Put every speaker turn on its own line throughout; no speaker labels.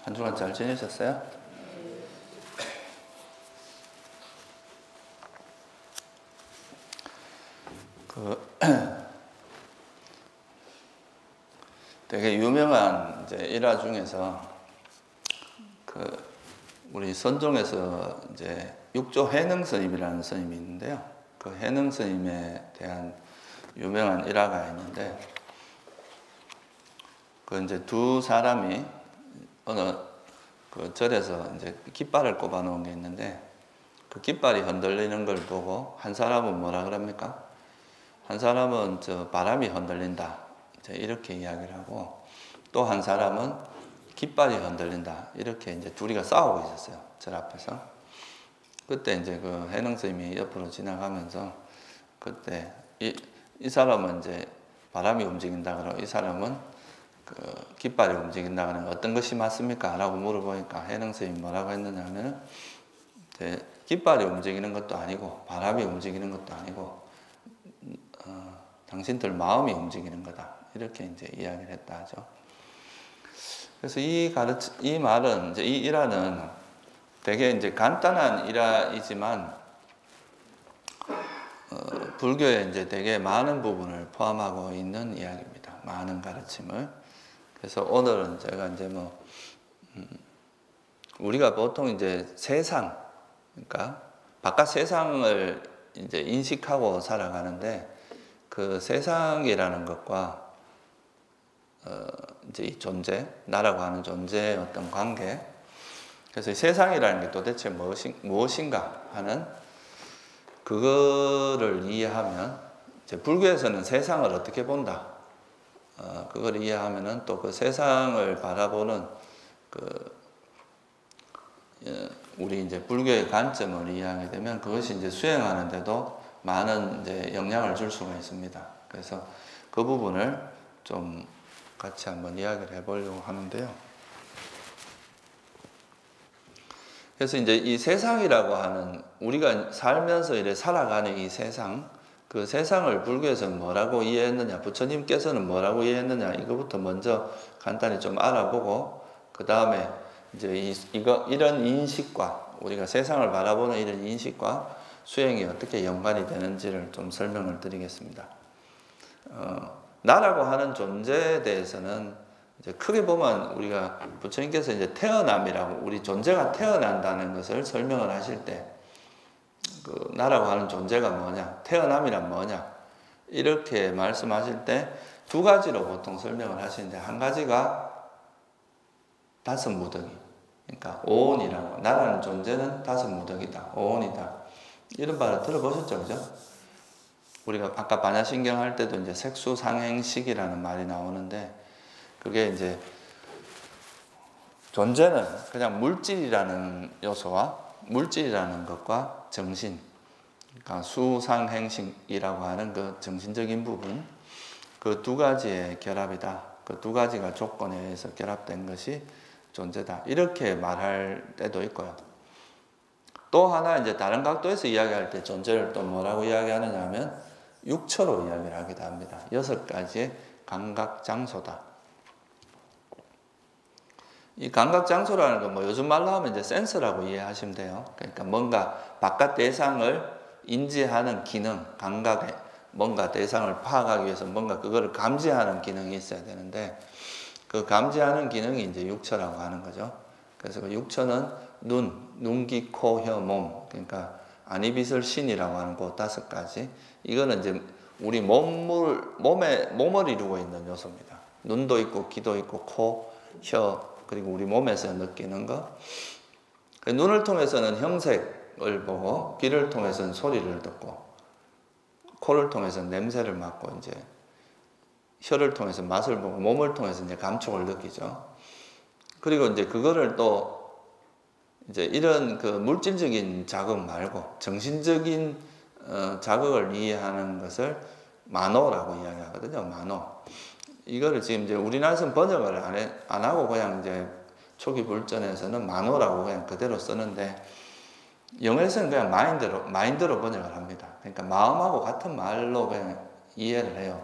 한 주간 잘 지내셨어요? 되게 유명한 이제 일화 중에서 우리 선종에서 이제 육조 해능 스님이라는 스님이 있는데요. 그 해능 스님에 대한 유명한 일화가 있는데, 그 이제 두 사람이 어느 그 절에서 이제 깃발을 꼽아 놓은 게 있는데, 그 깃발이 흔들리는 걸 보고 한 사람은 뭐라 그럽니까? 한 사람은 저 바람이 흔들린다, 이제 이렇게 이야기를 하고, 또 한 사람은 깃발이 흔들린다, 이렇게 이제 둘이가 싸우고 있었어요, 절 앞에서. 그때 이제 그 해능 스님이 옆으로 지나가면서, 그때 이 사람은 이제 바람이 움직인다 그러고, 이 사람은 그 깃발이 움직인다 그러면 어떤 것이 맞습니까? 라고 물어보니까 해능 스님이 뭐라고 했느냐 하면, 깃발이 움직이는 것도 아니고 바람이 움직이는 것도 아니고 당신들 마음이 움직이는 거다, 이렇게 이제 이야기를 했다 하죠. 그래서 이 말은, 이제 이 일화는 되게 이제 간단한 일화이지만 불교에 이제 되게 많은 부분을 포함하고 있는 이야기입니다. 많은 가르침을. 그래서 오늘은 제가 이제 우리가 보통 이제 세상, 그러니까 바깥 세상을 이제 인식하고 살아가는데, 그 세상이라는 것과 이제 이 존재, 나라고 하는 존재의 어떤 관계, 그래서 이 세상이라는 게 도대체 무엇인가 하는 그거를 이해하면, 이제 불교에서는 세상을 어떻게 본다, 그걸 이해하면은 또 그 세상을 바라보는 우리 이제 불교의 관점을 이해하게 되면 그것이 이제 수행하는데도 많은 이제 영향을 줄 수가 있습니다. 그래서 그 부분을 좀 같이 한번 이야기를 해보려고 하는데요. 그래서 이제 이 세상이라고 하는, 우리가 살면서 이래 살아가는 이 세상, 그 세상을 불교에서는 뭐라고 이해했느냐, 부처님께서는 뭐라고 이해했느냐, 이거부터 먼저 간단히 좀 알아보고, 그 다음에 이제 이런 인식과, 우리가 세상을 바라보는 이런 인식과 수행이 어떻게 연관이 되는지를 좀 설명을 드리겠습니다. 나라고 하는 존재에 대해서는 이제 크게 보면, 우리가 부처님께서 이제 태어남이라고, 우리 존재가 태어난다는 것을 설명을 하실 때, 그 나라고 하는 존재가 뭐냐, 태어남이란 뭐냐, 이렇게 말씀하실 때 두 가지로 보통 설명을 하시는데, 한 가지가 다섯 무더기, 그러니까 오온이라고, 나라는 존재는 다섯 무더기다, 오온이다, 이런 말을 들어보셨죠, 그죠? 우리가 아까 반야신경 할 때도 이제 색수상행식이라는 말이 나오는데, 그게 이제 존재는 그냥 물질이라는 요소와 물질이라는 것과 정신, 그러니까 수상행식이라고 하는 그 정신적인 부분, 그 두 가지의 결합이다. 그 두 가지가 조건에 의해서 결합된 것이 존재다, 이렇게 말할 때도 있고요. 또 하나 이제 다른 각도에서 이야기할 때 존재를 또 뭐라고 이야기하느냐 하면 육처로 이야기를 하기도 합니다. 6가지의 감각장소다. 이 감각장소라는 건 요즘 말로 하면 이제 센서라고 이해하시면 돼요. 그러니까 뭔가 바깥 대상을 인지하는 기능, 감각에 뭔가 대상을 파악하기 위해서 뭔가 그거를 감지하는 기능이 있어야 되는데, 그 감지하는 기능이 이제 육처라고 하는 거죠. 그래서 그 육처는 눈, 귀, 코, 혀, 몸, 그러니까 안이비설 신이라고 하는 그 5가지. 이거는 이제 우리 몸을 이루고 있는 요소입니다. 눈도 있고, 귀도 있고, 코, 혀, 그리고 우리 몸에서 느끼는 거. 눈을 통해서는 형색을 보고, 귀를 통해서는 소리를 듣고, 코를 통해서는 냄새를 맡고, 이제 혀를 통해서 맛을 보고, 몸을 통해서 이제 감촉을 느끼죠. 그리고 이제 그거를 또 이제 이런 그 물질적인 자극 말고 정신적인 자극을 이해하는 것을 만호라고 이야기하거든요. 만호. 이거를 지금 이제 우리나라에서는 번역을 안 하고 그냥 이제 초기 불전에서는 만호라고 그냥 그대로 쓰는데, 영어에서는 그냥 마인드로 번역을 합니다. 그러니까 마음하고 같은 말로 그냥 이해를 해요.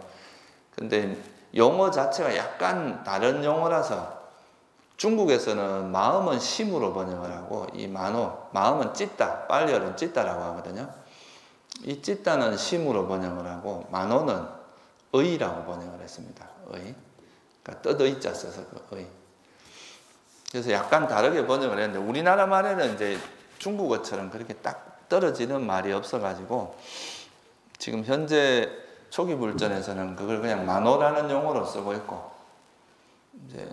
근데 용어 자체가 약간 다른 용어라서 중국에서는 마음은 심으로 번역을 하고 이 만호, 마음은 찢다, 빨리어는 찢다라고 하거든요. 이 찢다는 심으로 번역을 하고 만호는 의라고 번역을 했습니다. 의. 그러니까 뜻의자 써서 그 의. 그래서 약간 다르게 번역을 했는데 우리나라 말에는 이제 중국어처럼 그렇게 딱 떨어지는 말이 없어가지고 지금 현재 초기 불전에서는 그걸 그냥 만호라는 용어로 쓰고 있고 이제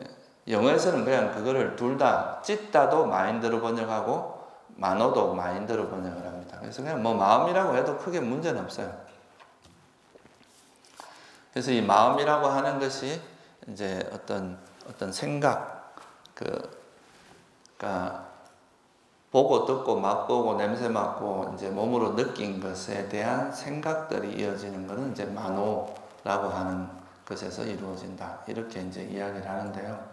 영어에서는 그냥 그거를 둘 다 찢다도 마인드로 번역하고 만호도 마인드로 번역을 합니다. 그래서 그냥 뭐 마음이라고 해도 크게 문제는 없어요. 그래서 이 마음이라고 하는 것이 이제 어떤 생각, 그러니까 보고 듣고 맛보고 냄새 맡고 이제 몸으로 느낀 것에 대한 생각들이 이어지는 것은 이제 만호라고 하는 것에서 이루어진다. 이렇게 이제 이야기를 하는데요.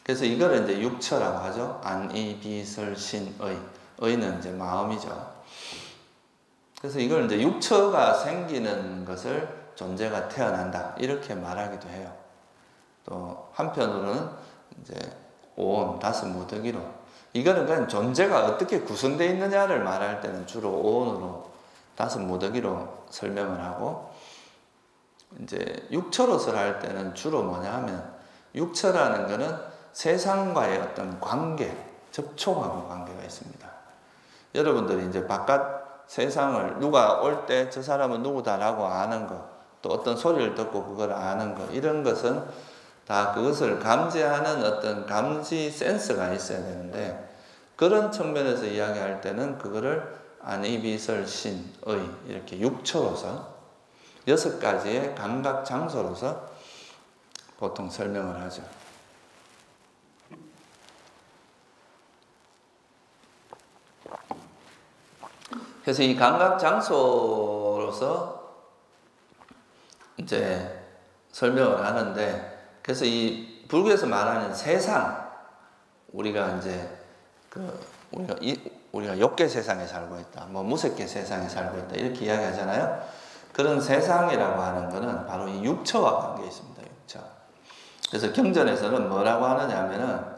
그래서 이걸 이제 육처라고 하죠. 안, 이, 비, 설, 신, 의. 의는 이제 마음이죠. 그래서 이걸 이제 육처가 생기는 것을 존재가 태어난다. 이렇게 말하기도 해요. 또 한편으로는 이제 오온, 다섯 무더기로. 이거는 그냥 존재가 어떻게 구성되어 있느냐를 말할 때는 주로 오온으로, 다섯 무더기로 설명을 하고, 이제 육처로서 할 때는 주로 뭐냐 하면, 육처라는 것은 세상과의 어떤 관계, 접촉하고 관계가 있습니다. 여러분들이 이제 바깥 세상을 누가 올 때 저 사람은 누구다라고 아는 것, 또 어떤 소리를 듣고 그걸 아는 것, 이런 것은 다 그것을 감지하는 어떤 감지 센서가 있어야 되는데 그런 측면에서 이야기할 때는 그거를 안이, 비, 설, 신, 의 이렇게 육처로서 6가지의 감각 장소로서 보통 설명을 하죠. 그래서 이 감각 장소로서 이제 설명을 하는데, 그래서 이 불교에서 말하는 세상, 우리가 이제 우리가 욕계 세상에 살고 있다, 뭐 무색계 세상에 살고 있다 이렇게 이야기하잖아요. 그런 세상이라고 하는 것은 바로 이 육처와 관계 있습니다. 육처. 그래서 경전에서는 뭐라고 하느냐 하면은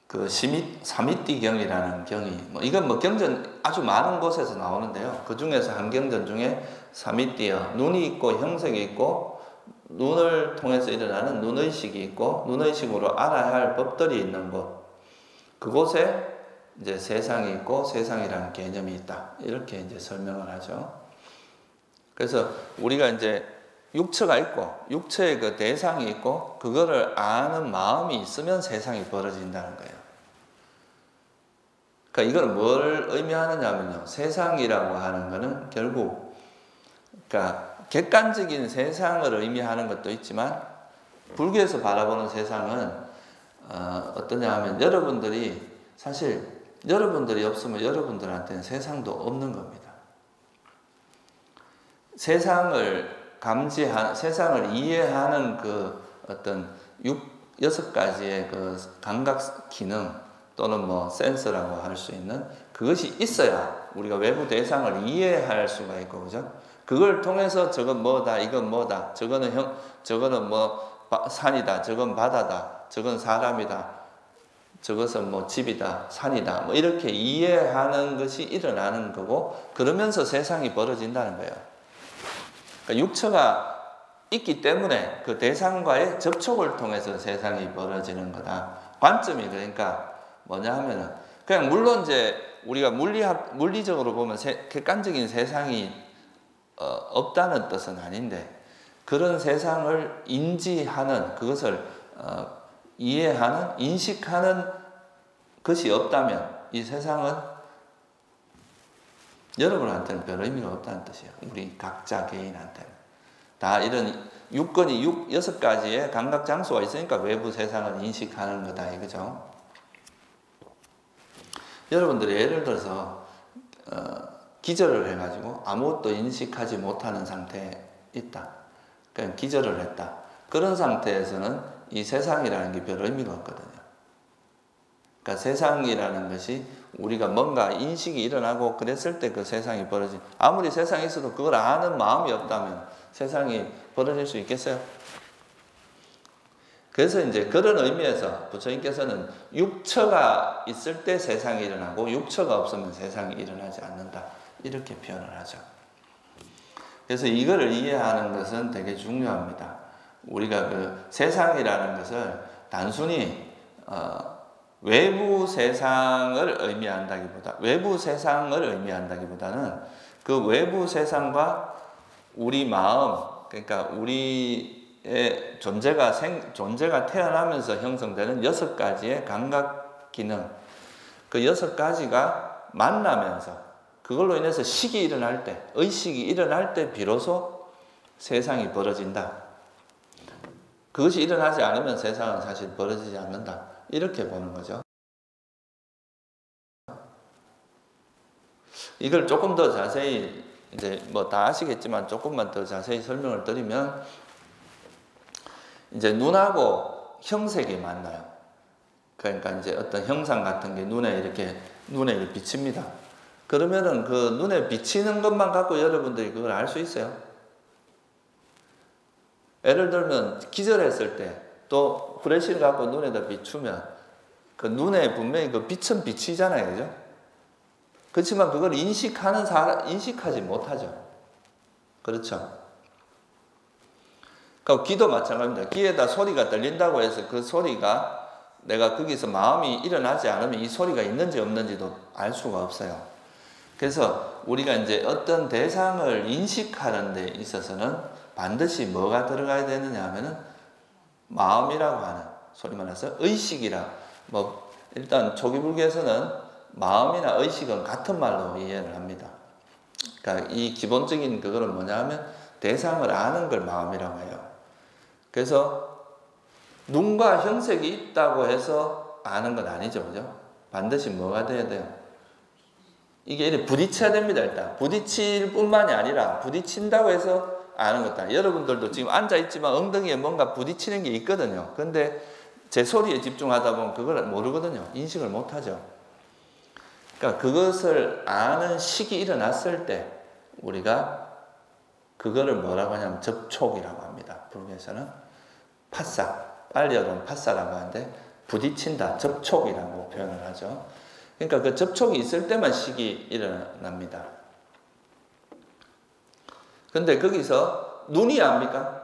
그 사미띠경이라는 경이, 뭐 이건 뭐 경전 아주 많은 곳에서 나오는데요. 그 중에서 한 경전 중에 사미띠여, 눈이 있고 형색이 있고 눈을 통해서 일어나는 눈의식이 있고 눈의식으로 알아야 할 법들이 있는 곳, 그곳에 이제 세상이 있고 세상이라는 개념이 있다. 이렇게 이제 설명을 하죠. 그래서 우리가 이제 육처가 있고 육처의 그 대상이 있고 그거를 아는 마음이 있으면 세상이 벌어진다는 거예요. 그러니까 이걸 뭘 의미하느냐면요. 세상이라고 하는 거는 결국 그러니까 객관적인 세상을 의미하는 것도 있지만 불교에서 바라보는 세상은 어떠냐 하면 여러분들이 사실 여러분들이 없으면 여러분들한테는 세상도 없는 겁니다. 세상을 세상을 이해하는 그 어떤 6가지의 그 감각 기능 또는 뭐 센서라고 할 수 있는 그것이 있어야 우리가 외부 대상을 이해할 수가 있고, 그죠? 그걸 통해서 저건 뭐다, 이건 뭐다, 저거는 뭐 산이다, 저건 바다다, 저건 사람이다, 저것은 뭐 집이다, 산이다, 뭐 이렇게 이해하는 것이 일어나는 거고, 그러면서 세상이 벌어진다는 거예요. 그러니까 육처가 있기 때문에 그 대상과의 접촉을 통해서 세상이 벌어지는 거다. 관점이 그러니까 뭐냐 하면은 그냥 물론 이제 우리가 물리적으로 보면 객관적인 세상이 없다는 뜻은 아닌데 그런 세상을 인지하는 그것을 이해하는 인식하는 것이 없다면 이 세상은 여러분한테는 별 의미가 없다는 뜻이에요. 우리 각자 개인한테는. 다 이런 6가지의 감각 장소가 있으니까 외부 세상을 인식하는 거다 이거죠. 여러분들이 예를 들어서 기절을 해가지고 아무것도 인식하지 못하는 상태에 있다. 그냥 기절을 했다. 그런 상태에서는 이 세상이라는 게 별 의미가 없거든요. 그러니까 세상이라는 것이 우리가 뭔가 인식이 일어나고 그랬을 때 그 세상이 벌어진, 아무리 세상에 있어도 그걸 아는 마음이 없다면 세상이 벌어질 수 있겠어요? 그래서 이제 그런 의미에서 부처님께서는 육처가 있을 때 세상이 일어나고 육처가 없으면 세상이 일어나지 않는다. 이렇게 표현을 하죠. 그래서 이거를 이해하는 것은 되게 중요합니다. 우리가 그 세상이라는 것을 단순히 외부 세상을 의미한다기보다는 그 외부 세상과 우리 마음, 그러니까 우리의 존재가 태어나면서 형성되는 6가지의 감각 기능, 그 6가지가 만나면서 그걸로 인해서 식이 일어날 때, 의식이 일어날 때 비로소 세상이 벌어진다. 그것이 일어나지 않으면 세상은 사실 벌어지지 않는다. 이렇게 보는 거죠. 이걸 조금 더 자세히, 이제 뭐 다 아시겠지만 조금만 더 자세히 설명을 드리면, 이제 눈하고 형색이 만나요. 그러니까 이제 어떤 형상 같은 게 눈에 비칩니다. 그러면은 그 눈에 비치는 것만 갖고 여러분들이 그걸 알 수 있어요. 예를 들면 기절했을 때 또 후레쉬를 갖고 눈에다 비추면 그 눈에 분명히 그 빛은 비치잖아요, 그죠? 그렇지만 그걸 인식하지 못하죠. 그렇죠? 그러니까 귀도 마찬가지입니다. 귀에다 소리가 들린다고 해서 그 소리가 내가 거기서 마음이 일어나지 않으면 이 소리가 있는지 없는지도 알 수가 없어요. 그래서 우리가 이제 어떤 대상을 인식하는 데 있어서는 반드시 뭐가 들어가야 되느냐 하면은 마음이라고 하는, 소리 말해서 의식이라, 뭐 일단 초기불교에서는 마음이나 의식은 같은 말로 이해를 합니다. 그러니까 이 기본적인 그거는 뭐냐 하면 대상을 아는 걸 마음이라고 해요. 그래서 눈과 형색이 있다고 해서 아는 건 아니죠, 그죠? 반드시 뭐가 돼야 돼요? 이게 이렇게 부딪혀야 됩니다. 일단 부딪힐 뿐만이 아니라 부딪힌다고 해서 아는 것도 아니에요. 여러분들도 지금 앉아있지만 엉덩이에 뭔가 부딪히는 게 있거든요. 근데 제 소리에 집중하다 보면 그걸 모르거든요. 인식을 못하죠. 그러니까 그것을 아는 식이 일어났을 때 우리가 그거를 뭐라고 하냐면 접촉이라고 합니다. 불교에서는 파사, 빨리 여러분 파사라고 하는데 부딪힌다, 접촉이라고 표현을 하죠. 그러니까 그 접촉이 있을 때만 식이 일어납니다. 근데 거기서 눈이 압니까?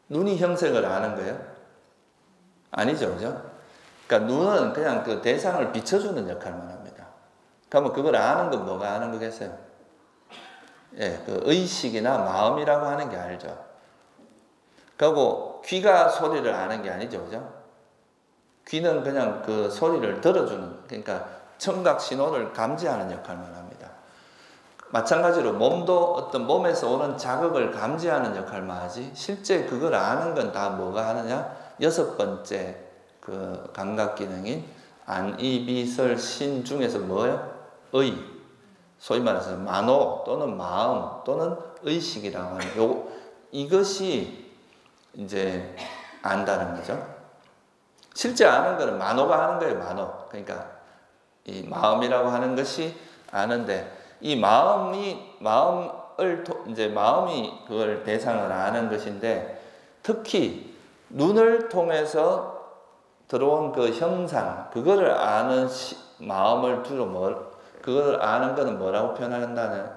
눈이 형색을 아는 거예요? 아니죠, 그죠? 그러니까 눈은 그냥 그 대상을 비춰주는 역할만 합니다. 그러면 그걸 아는 건 뭐가 아는 거겠어요? 예, 그 의식이나 마음이라고 하는 게 알죠. 그리고 귀가 소리를 아는 게 아니죠, 그죠? 귀는 그냥 그 소리를 들어주는, 그러니까 청각 신호를 감지하는 역할만 합니다. 마찬가지로 몸도 어떤 몸에서 오는 자극을 감지하는 역할만 하지, 실제 그걸 아는 건 다 뭐가 하느냐? 6번째 그 감각 기능인 안, 이, 비, 설, 신 중에서 뭐예요? 의. 소위 말해서 만호 또는 마음 또는 의식이라고 하는 이것이 이제 안다는 거죠. 실제 아는 거는 만호가 하는 거예요, 만호. 그러니까 이 마음이라고 하는 것이 아는데, 이 마음이 그걸 대상을 아는 것인데, 특히 눈을 통해서 들어온 그 형상, 그거를 아는 마음을 주로 그걸 아는 거는 뭐라고 표현한다는?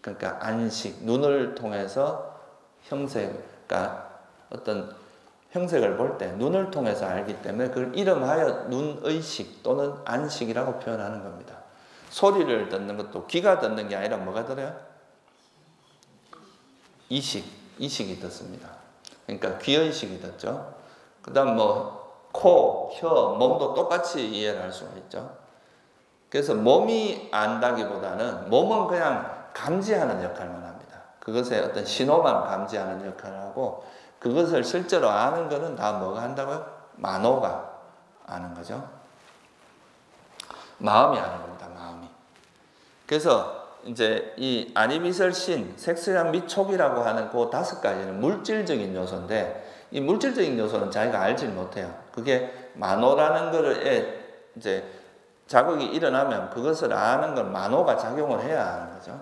그러니까 안식, 눈을 통해서 형색, 그러니까 어떤 형색을 볼 때 눈을 통해서 알기 때문에 그걸 이름하여 눈의식 또는 안식이라고 표현하는 겁니다. 소리를 듣는 것도 귀가 듣는 게 아니라 뭐가 들어요? 이식이 듣습니다. 그러니까 귀의식이 듣죠. 그 다음 코, 혀, 몸도 똑같이 이해를 할 수가 있죠. 그래서 몸이 안다기보다는 몸은 그냥 감지하는 역할만 합니다. 그것의 어떤 신호만 감지하는 역할을 하고, 그것을 실제로 아는 거는 다 뭐가 한다고요? 만호가 아는 거죠. 마음이 아는 겁니다. 마음이. 그래서 이제 이 안이비설신, 색수양 미촉이라고 하는 그 5가지는 물질적인 요소인데, 이 물질적인 요소는 자기가 알질 못해요. 그게 만호라는 거를 이제 자극이 일어나면 그것을 아는 건 만호가 작용을 해야 하는 거죠.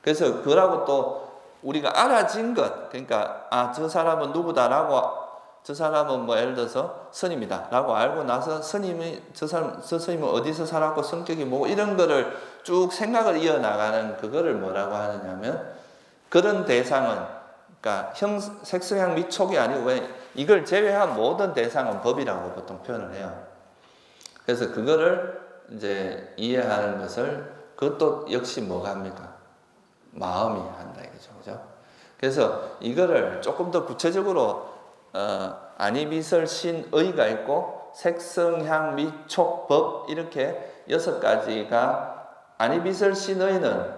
그래서 그러고 또 우리가 알아진 것, 그러니까 저 사람은 누구다라고, 저 사람은 뭐 예를 들어서 스님이다라고 알고 나서 스님이 저 스님은 어디서 살았고 성격이 뭐고 이런 거를 쭉 생각을 이어나가는 그거를 뭐라고 하느냐면, 그런 대상은, 그러니까 색성향 미촉이 아니고 이걸 제외한 모든 대상은 법이라고 보통 표현을 해요. 그래서 그거를 이제 이해하는 것을, 그것도 역시 뭐가 합니까? 마음이 한다 이거죠. 그죠? 그래서 이거를 조금 더 구체적으로 아니비설신의가 있고 색성향 미촉 법 이렇게 6가지가, 아니비설신의는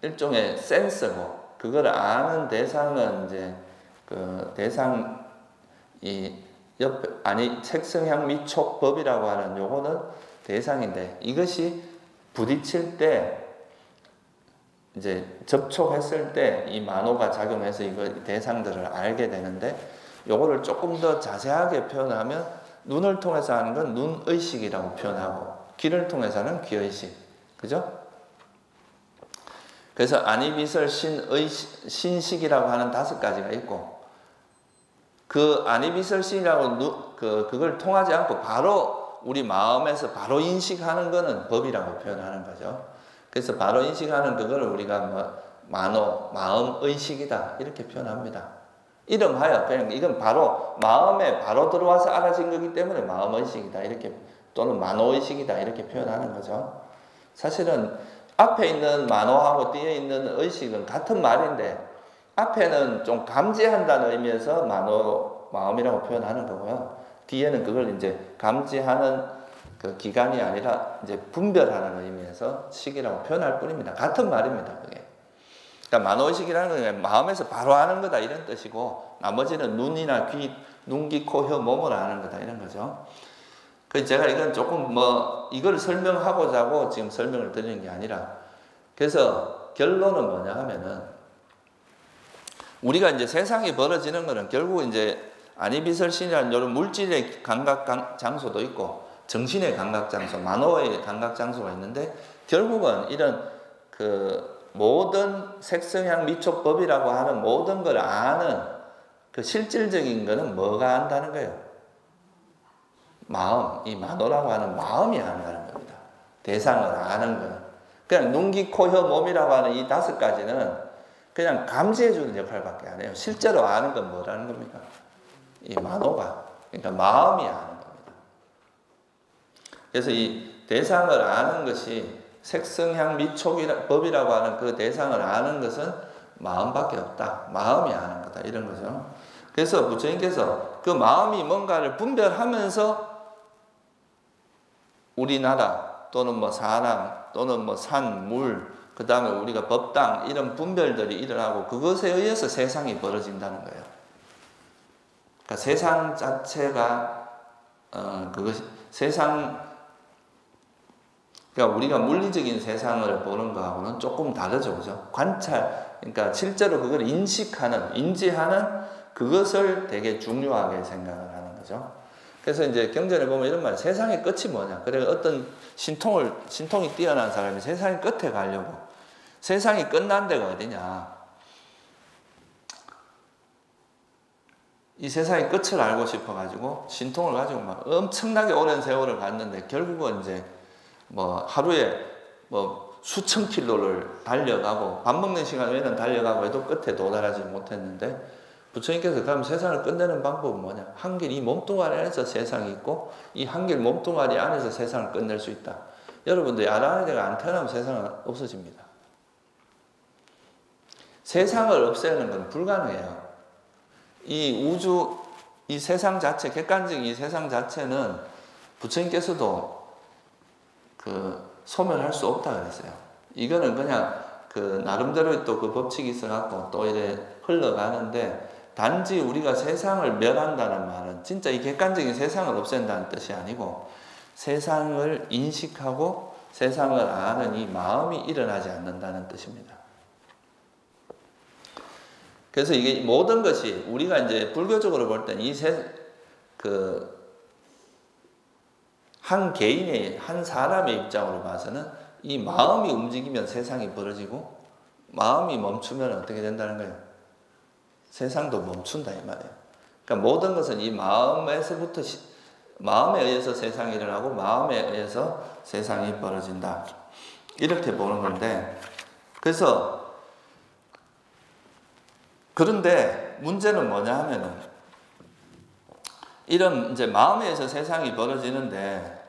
일종의 센서고, 그걸 아는 대상은 이제 그 대상 색성향 미촉 법이라고 하는 요거는 대상인데, 이것이 부딪힐 때 이제 접촉했을 때 이 만호가 작용해서 이거 대상들을 알게 되는데, 요거를 조금 더 자세하게 표현하면 눈을 통해서 하는 건 눈의식이라고 표현하고, 귀를 통해서 하는 귀의식. 그죠? 그래서 아니비설 신식이라고 하는 5가지가 있고, 그 아니비설 신이라고 그걸 통하지 않고 바로 우리 마음에서 바로 인식하는 거는 법이라고 표현하는 거죠. 그래서 바로 인식하는 그걸 우리가 뭐 마음의식이다 이렇게 표현합니다. 이름하여 그냥 이건 바로 마음에 바로 들어와서 알아진 거기 때문에 마음의식이다 이렇게, 또는 만호의식이다 이렇게 표현하는 거죠. 사실은 앞에 있는 만호하고 뒤에 있는 의식은 같은 말인데, 앞에는 좀 감지한다는 의미에서 마음이라고 표현하는 거고요. 뒤에는 그걸 이제 감지하는 그 기간이 아니라 이제 분별하는 의미에서 식이라고 표현할 뿐입니다. 같은 말입니다, 그게. 그러니까 만호의식이라는 건 마음에서 바로 아는 거다 이런 뜻이고, 나머지는 눈이나 귀, 눈, 귀, 코, 혀, 몸을 아는 거다 이런 거죠. 그래서 제가 이건 조금 이걸 설명하고자 하고 지금 설명을 드리는 게 아니라, 그래서 결론은 뭐냐 하면은, 우리가 이제 세상이 벌어지는 거는 결국 이제 아니비설신이라는 이런 물질의 감각 장소도 있고, 정신의 감각 장소, 만호의 감각 장소가 있는데, 결국은 이런 그 모든 색성향 미촉법이라고 하는 모든 걸 아는 그 실질적인 거는 뭐가 안다는 거예요? 마음, 이 만호라고 하는 마음이 안다는 겁니다. 대상을 아는 거는. 그냥 눈, 귀, 코, 혀, 몸이라고 하는 이 5가지는 그냥 감지해주는 역할밖에 안 해요. 실제로 아는 건 뭐라는 겁니까? 이 만호가. 그러니까 마음이 아는 겁니다. 그래서 이 대상을 아는 것이, 색성향 미촉법이라고 하는 그 대상을 아는 것은 마음밖에 없다. 마음이 아는 거다. 이런 거죠. 그래서 부처님께서 그 마음이 뭔가를 분별하면서 우리나라 또는 뭐 사람 또는 뭐 산, 물, 그 다음에 우리가 법당 이런 분별들이 일어나고 그것에 의해서 세상이 벌어진다는 거예요. 그러니까 세상 자체가 그것이 그러니까 우리가 물리적인 세상을 보는 거하고는 조금 다르죠, 그죠? 관찰, 그러니까 실제로 그걸 인지하는 그것을 되게 중요하게 생각을 하는 거죠. 그래서 이제 경전에 보면 이런 말, 세상의 끝이 뭐냐? 그래 어떤 신통이 뛰어난 사람이 세상의 끝에 가려고, 세상이 끝난 데가 어디냐? 이 세상의 끝을 알고 싶어가지고 신통을 가지고 막 엄청나게 오랜 세월을 갔는데, 결국은 이제 뭐 하루에 뭐 수천 킬로를 달려가고 밥 먹는 시간 외에는 달려가고 해도 끝에 도달하지 못했는데, 부처님께서 그럼 세상을 끝내는 방법은 뭐냐? 한길 이 몸뚱아리 안에서 세상이 있고, 이 한길 몸뚱아리 안에서 세상을 끝낼 수 있다. 여러분들 아라한테가 안 태어나면 세상은 없어집니다. 세상을 없애는 건 불가능해요. 이 우주, 이 세상 자체, 객관적인 이 세상 자체는 부처님께서도 소멸할 수 없다 그랬어요. 이거는 그냥 나름대로 또 그 법칙이 있어갖고 또 이래 흘러가는데, 단지 우리가 세상을 멸한다는 말은 진짜 이 객관적인 세상을 없앤다는 뜻이 아니고, 세상을 인식하고 세상을 아는 이 마음이 일어나지 않는다는 뜻입니다. 그래서 이게 모든 것이 우리가 이제 불교적으로 볼 때는 한 개인의, 한 사람의 입장으로 봐서는 이 마음이 움직이면 세상이 벌어지고, 마음이 멈추면 어떻게 된다는 거예요? 세상도 멈춘다 이 말이에요. 그러니까 모든 것은 이 마음에서부터 마음에 의해서 세상이 일어나고 마음에 의해서 세상이 벌어진다. 이렇게 보는 건데, 그래서 그런데 문제는 뭐냐 하면은 이런 이제 마음에 의해서 세상이 벌어지는데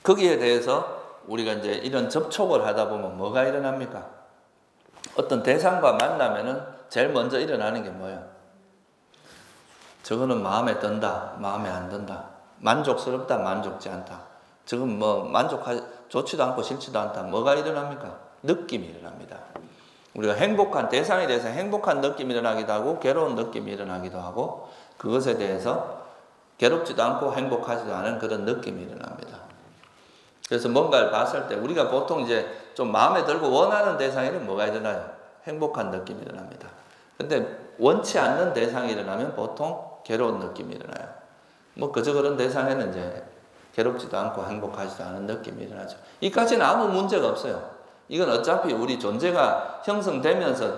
거기에 대해서 우리가 이제 이런 접촉을 하다 보면 뭐가 일어납니까? 어떤 대상과 만나면은 제일 먼저 일어나는 게 뭐예요? 저거는 마음에 든다, 마음에 안 든다. 만족스럽다, 만족지 않다. 지금 뭐 좋지도 않고 싫지도 않다. 뭐가 일어납니까? 느낌이 일어납니다. 우리가 행복한 대상에 대해서 행복한 느낌이 일어나기도 하고 괴로운 느낌이 일어나기도 하고 그것에 대해서 괴롭지도 않고 행복하지도 않은 그런 느낌이 일어납니다. 그래서 뭔가를 봤을 때 우리가 보통 이제 좀 마음에 들고 원하는 대상에는 뭐가 일어나요? 행복한 느낌이 일어납니다. 근데 원치 않는 대상이 일어나면 보통 괴로운 느낌이 일어나요. 뭐 그저 그런 대상에는 이제 괴롭지도 않고 행복하지도 않은 느낌이 일어나죠. 이까지는 아무 문제가 없어요. 이건 어차피 우리 존재가 형성되면서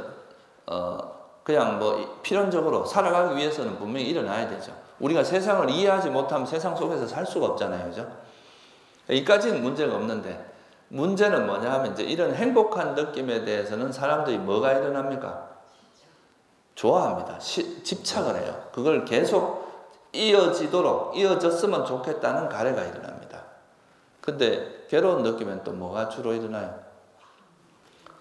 그냥 뭐 필연적으로 살아가기 위해서는 분명히 일어나야 되죠. 우리가 세상을 이해하지 못하면 세상 속에서 살 수가 없잖아요. 그죠? 이까지는 문제가 없는데 문제는 뭐냐 하면 이제 이런 행복한 느낌에 대해서는 사람들이 뭐가 일어납니까? 좋아합니다. 집착을 해요. 그걸 계속 이어졌으면 좋겠다는 가래가 일어납니다. 근데 괴로운 느낌엔 또 뭐가 주로 일어나요?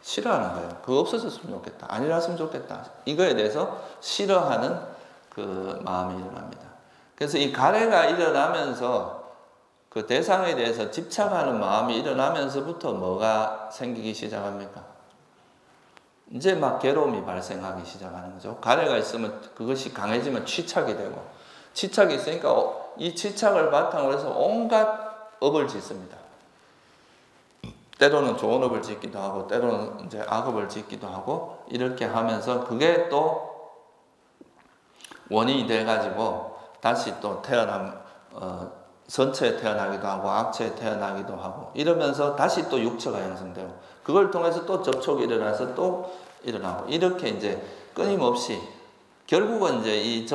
싫어하는 거예요. 그거 없어졌으면 좋겠다. 안 일어났으면 좋겠다. 이거에 대해서 싫어하는 그 마음이 일어납니다. 그래서 이 가래가 일어나면서 그 대상에 대해서 집착하는 마음이 일어나면서부터 뭐가 생기기 시작합니까? 이제 막 괴로움이 발생하기 시작하는 거죠. 가래가 있으면 그것이 강해지면 취착이 되고, 취착이 있으니까 이 취착을 바탕으로 해서 온갖 업을 짓습니다. 때로는 좋은 업을 짓기도 하고, 때로는 이제 악업을 짓기도 하고, 이렇게 하면서 그게 또 원인이 돼가지고 다시 또 선체에 태어나기도 하고 악체에 태어나기도 하고 이러면서 다시 또 육체가 형성되고 그걸 통해서 또 접촉이 일어나서 또 일어나고 이렇게 이제 끊임없이 결국은 이제 이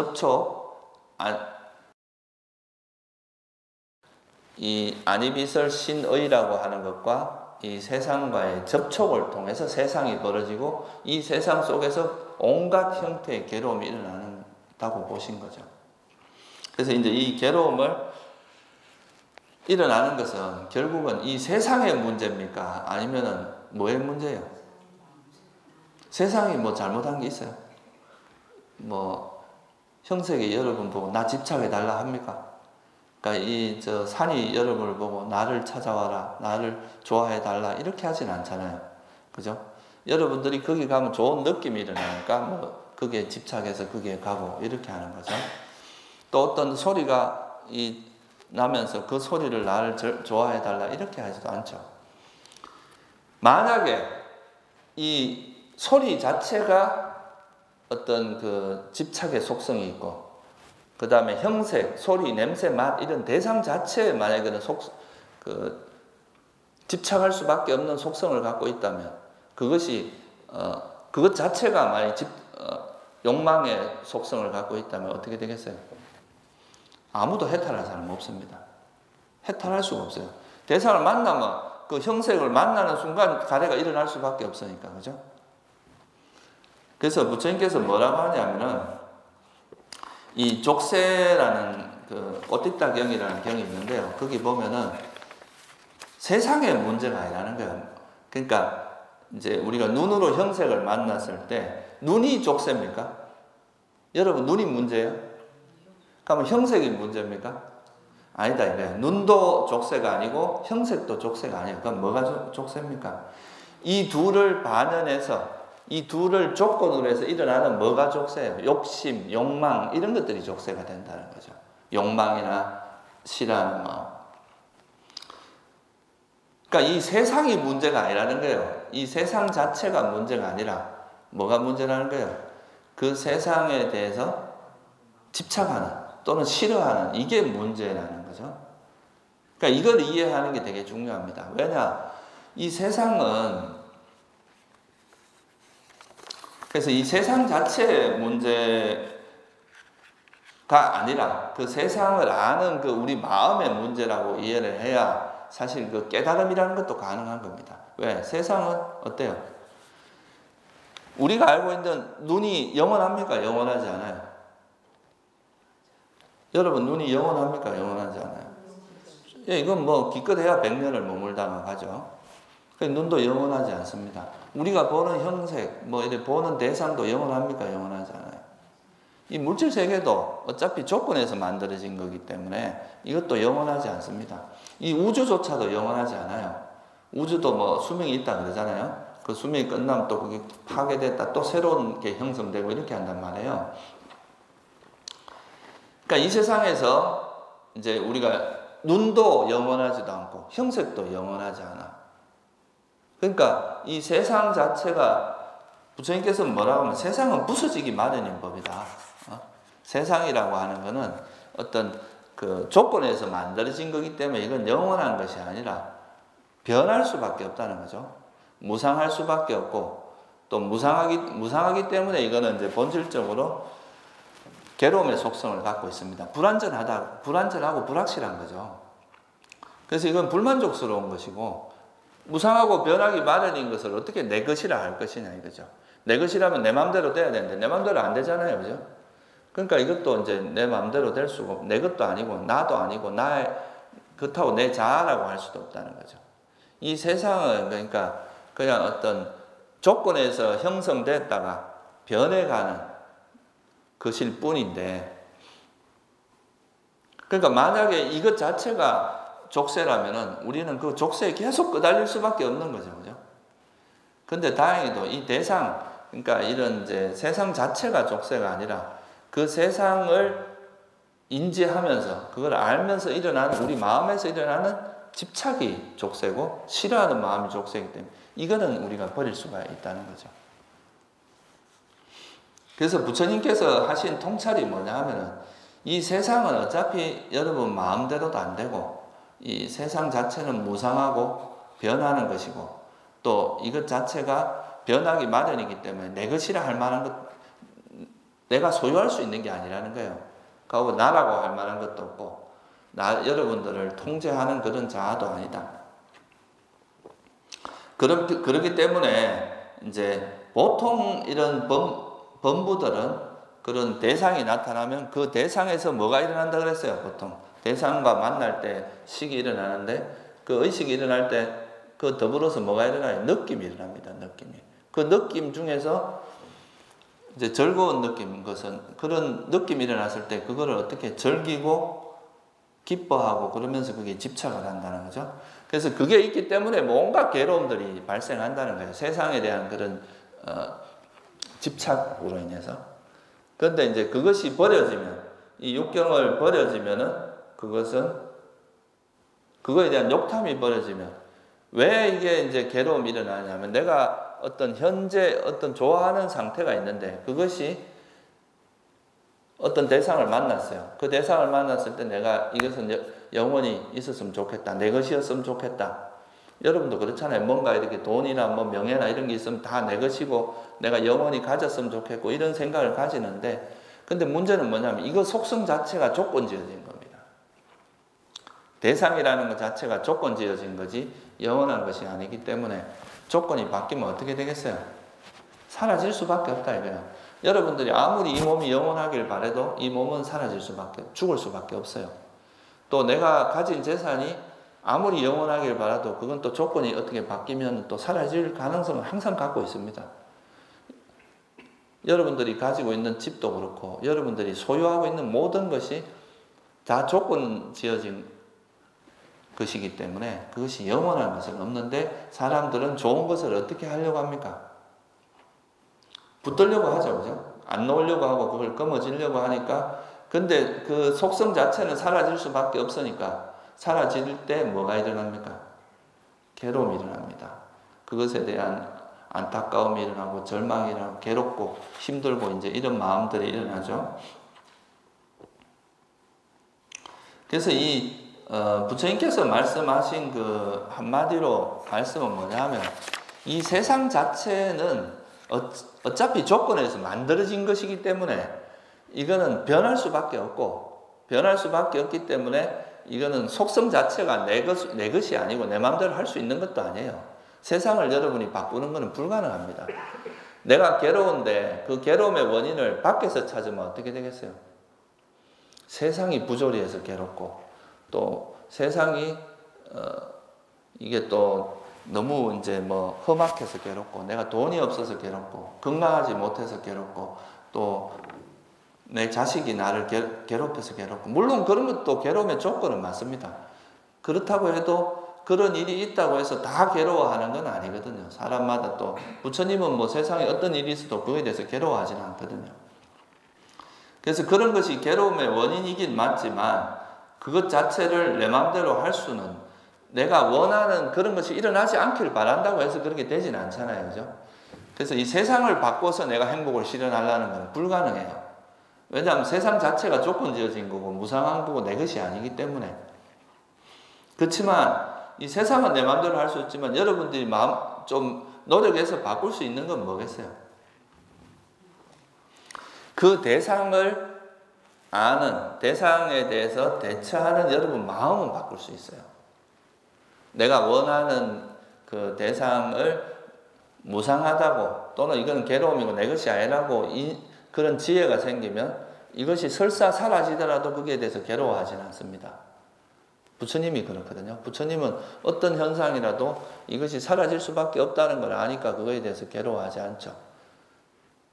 이 아니비설 신의라고 하는 것과 이 세상과의 접촉을 통해서 세상이 벌어지고 이 세상 속에서 온갖 형태의 괴로움이 일어난다고 보신 거죠. 그래서 이제 이 괴로움을 일어나는 것은 결국은 이 세상의 문제입니까? 아니면은 뭐의 문제예요? 세상이 뭐 잘못한 게 있어요? 뭐 형석이 여러분 보고 나 집착해 달라 합니까? 그러니까 산이 여러분을 보고 나를 찾아와라, 나를 좋아해 달라 이렇게 하진 않잖아요. 그죠? 여러분들이 거기 가면 좋은 느낌이 일어나니까 뭐 거기에 집착해서 거기에 가고 이렇게 하는 거죠. 또 어떤 소리가 나면서 그 소리를 나를 좋아해 달라 이렇게 하지도 않죠. 만약에 이 소리 자체가 어떤 그 집착의 속성이 있고 그 다음에 형색, 소리, 냄새, 맛 이런 대상 자체에 만약에 집착할 수밖에 없는 속성을 갖고 있다면 그것 자체가 만약 욕망의 속성을 갖고 있다면 어떻게 되겠어요? 아무도 해탈할 사람 없습니다. 해탈할 수가 없어요. 대상을 만나면 그 형색을 만나는 순간 가래가 일어날 수밖에 없으니까, 그죠? 그래서 부처님께서 뭐라고 하냐면은 이 족세라는 그 오띠따경이라는 경이 있는데요. 거기 보면은 세상의 문제가 아니라는 거예요. 그러니까 이제 우리가 눈으로 형색을 만났을 때 눈이 족세입니까? 여러분 눈이 문제예요? 그러면 형색이 문제입니까? 아니다 이거예요. 눈도 족쇄가 아니고 형색도 족쇄가 아니에요. 그럼 뭐가 족쇄입니까? 이 둘을 반연해서 이 둘을 조건으로 해서 일어나는 뭐가 족쇄예요? 욕심, 욕망 이런 것들이 족쇄가 된다는 거죠. 욕망이나 싫어하는 마음. 그러니까 이 세상이 문제가 아니라는 거예요. 이 세상 자체가 문제가 아니라 뭐가 문제라는 거예요? 그 세상에 대해서 집착하는 또는 싫어하는 이게 문제라는 거죠. 그러니까 이걸 이해하는 게 되게 중요합니다. 왜냐? 이 세상은, 그래서 이 세상 자체의 문제가 아니라 그 세상을 아는 그 우리 마음의 문제라고 이해를 해야 사실 그 깨달음이라는 것도 가능한 겁니다. 왜? 세상은 어때요? 우리가 알고 있는 눈이 영원합니까? 영원하지 않아요. 여러분, 눈이 영원합니까? 영원하지 않아요. 예, 이건 뭐 기껏해야 100년을 머물다가 가죠. 눈도 영원하지 않습니다. 우리가 보는 형색, 뭐 이렇게 보는 대상도 영원합니까? 영원하지 않아요. 이 물질 세계도 어차피 조건에서 만들어진 거기 때문에 이것도 영원하지 않습니다. 이 우주조차도 영원하지 않아요. 우주도 뭐 수명이 있다 그러잖아요. 그 수명이 끝나면 또 그게 파괴됐다, 또 새로운 게 형성되고 이렇게 한단 말이에요. 그러니까 이 세상에서 이제 우리가 눈도 영원하지도 않고 형색도 영원하지 않아. 그러니까 이 세상 자체가 부처님께서 뭐라고 하면 세상은 부서지기 마련인 법이다. 세상이라고 하는 것은 어떤 그 조건에서 만들어진 거기 때문에 이건 영원한 것이 아니라 변할 수밖에 없다는 거죠. 무상할 수밖에 없고 또 무상하기 때문에 이거는 이제 본질적으로 괴로움의 속성을 갖고 있습니다. 불안전하고 불확실한 거죠. 그래서 이건 불만족스러운 것이고 무상하고 변하기 마련인 것을 어떻게 내 것이라 할 것이냐 이거죠. 내 것이라면 내 마음대로 돼야 되는데 내 마음대로 안 되잖아요. 그죠? 그러니까 이것도 이제 내 마음대로 될 수가 없고 내 것도 아니고 나도 아니고 나의 그렇다고 내 자아라고 할 수도 없다는 거죠. 이 세상은 그러니까 그냥 어떤 조건에서 형성됐다가 변해가는 것일 뿐인데, 그러니까 만약에 이것 자체가 족쇄라면은 우리는 그 족쇄에 계속 끄달릴 수밖에 없는 거죠. 그죠? 근데 다행히도 이 대상, 그러니까 이런 이제 세상 자체가 족쇄가 아니라 그 세상을 인지하면서 그걸 알면서 일어나는 우리 마음에서 일어나는 집착이 족쇄고 싫어하는 마음이 족쇄이기 때문에 이거는 우리가 버릴 수가 있다는 거죠. 그래서 부처님께서 하신 통찰이 뭐냐 하면은 이 세상은 어차피 여러분 마음대로도 안 되고 이 세상 자체는 무상하고 변하는 것이고 또 이것 자체가 변하기 마련이기 때문에 내 것이라 할 만한 것, 내가 소유할 수 있는 게 아니라는 거예요. 그리고 나라고 할 만한 것도 없고 여러분들을 통제하는 그런 자아도 아니다. 그렇기 때문에 이제 보통 이런 범부들은 그런 대상이 나타나면 그 대상에서 뭐가 일어난다 그랬어요. 보통 대상과 만날 때 식이 일어나는데 그 의식이 일어날 때 그 더불어서 뭐가 일어나요? 느낌이 일어납니다. 그 느낌 중에서 이제 즐거운 느낌 것은 그런 느낌이 일어났을 때 그거를 어떻게 즐기고 기뻐하고 그러면서 그게 집착을 한다는 거죠. 그래서 그게 있기 때문에 뭔가 괴로움들이 발생한다는 거예요. 세상에 대한 그런 집착으로 인해서. 그런데 이제 그것이 버려지면 이 육경을 버려지면은 그거에 대한 욕탐이 버려지면 왜 이게 이제 괴로움이 일어나냐면 내가 어떤 현재 어떤 좋아하는 상태가 있는데 그것이 어떤 대상을 만났어요. 그 대상을 만났을 때 내가 이것은 영원히 있었으면 좋겠다. 내 것이었으면 좋겠다. 여러분도 그렇잖아요. 뭔가 이렇게 돈이나 뭐 명예나 이런 게 있으면 다 내 것이고 내가 영원히 가졌으면 좋겠고 이런 생각을 가지는데 근데 문제는 뭐냐면 이거 속성 자체가 조건지어진 겁니다. 대상이라는 것 자체가 조건지어진 거지 영원한 것이 아니기 때문에 조건이 바뀌면 어떻게 되겠어요? 사라질 수밖에 없다 이거예요. 여러분들이 아무리 이 몸이 영원하길 바라도 이 몸은 죽을 수밖에 없어요. 또 내가 가진 재산이 아무리 영원하길 바라도 그건 또 조건이 어떻게 바뀌면 또 사라질 가능성을 항상 갖고 있습니다. 여러분들이 가지고 있는 집도 그렇고 여러분들이 소유하고 있는 모든 것이 다 조건 지어진 것이기 때문에 그것이 영원한 것은 없는데 사람들은 좋은 것을 어떻게 하려고 합니까? 붙들려고 하죠. 그죠? 안 놓으려고 하고 그걸 거머쥐려고 하니까 근데 그 속성 자체는 사라질 수밖에 없으니까 사라질 때 뭐가 일어납니까? 괴로움이 일어납니다. 그것에 대한 안타까움이 일어나고 절망이 일어나고 괴롭고 힘들고 이제 이런 마음들이 일어나죠. 그래서 이 부처님께서 말씀하신 그 한마디로 말씀은 뭐냐면 이 세상 자체는 어차피 조건에서 만들어진 것이기 때문에 이거는 변할 수밖에 없고 변할 수밖에 없기 때문에 이거는 속성 자체가 내 것이 아니고 내 마음대로 할 수 있는 것도 아니에요. 세상을 여러분이 바꾸는 것은 불가능합니다. 내가 괴로운데 그 괴로움의 원인을 밖에서 찾으면 어떻게 되겠어요? 세상이 부조리해서 괴롭고 또 세상이 이게 또 너무 이제 뭐 험악해서 괴롭고 내가 돈이 없어서 괴롭고 건강하지 못해서 괴롭고 또 내 자식이 나를 괴롭혀서 괴롭고 물론 그런 것도 괴로움의 조건은 맞습니다. 그렇다고 해도 그런 일이 있다고 해서 다 괴로워하는 건 아니거든요. 사람마다 또 부처님은 뭐 세상에 어떤 일이 있어도 그거에 대해서 괴로워하지는 않거든요. 그래서 그런 것이 괴로움의 원인이긴 맞지만 그것 자체를 내 마음대로 할 수는 내가 원하는 그런 것이 일어나지 않기를 바란다고 해서 그렇게 되진 않잖아요. 그죠? 그래서 이 세상을 바꿔서 내가 행복을 실현하려는 건 불가능해요. 왜냐하면 세상 자체가 조건지어진 거고 무상한 거고 내 것이 아니기 때문에. 그렇지만 이 세상은 내 마음대로 할 수 있지만 여러분들이 마음 좀 노력해서 바꿀 수 있는 건 뭐겠어요? 그 대상을 아는, 대상에 대해서 대처하는 여러분 마음은 바꿀 수 있어요. 내가 원하는 그 대상을 무상하다고 또는 이건 괴로움이고 내 것이 아니라고 그런 지혜가 생기면 이것이 설사 사라지더라도 거기에 대해서 괴로워하지는 않습니다. 부처님이 그렇거든요. 부처님은 어떤 현상이라도 이것이 사라질 수밖에 없다는 걸 아니까 그거에 대해서 괴로워하지 않죠.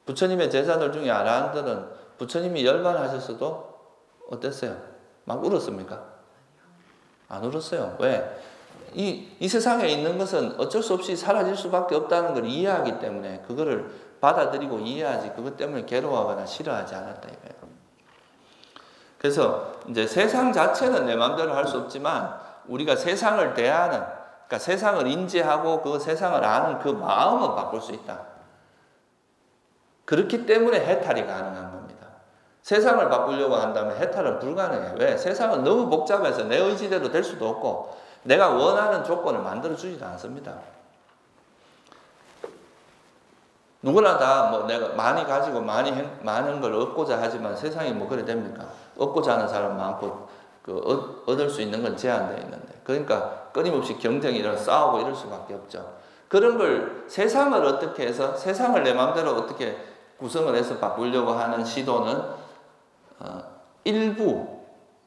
부처님의 제자들 중에 아라한들은 부처님이 열반하셨어도 어땠어요? 막 울었습니까? 안 울었어요. 왜? 이 세상에 있는 것은 어쩔 수 없이 사라질 수밖에 없다는 걸 이해하기 때문에 그거를 받아들이고 이해하지 그것 때문에 괴로워하거나 싫어하지 않았다 이거예요. 그래서 이제 세상 자체는 내 마음대로 할 수 없지만 우리가 세상을 대하는, 그러니까 세상을 인지하고 그 세상을 아는 그 마음은 바꿀 수 있다. 그렇기 때문에 해탈이 가능한 겁니다. 세상을 바꾸려고 한다면 해탈은 불가능해요. 왜? 세상은 너무 복잡해서 내 의지대로 될 수도 없고 내가 원하는 조건을 만들어주지도 않습니다. 누구나 다 뭐 내가 많이 가지고 많은 걸 얻고자 하지만 세상이 뭐 그래 됩니까? 얻고자 하는 사람 많고 얻을 수 있는 건 제한되어 있는데 그러니까 끊임없이 경쟁이 일어나 싸우고 이럴 수밖에 없죠. 그런 걸 세상을 어떻게 해서 세상을 내 마음대로 어떻게 구성을 해서 바꾸려고 하는 시도는 일부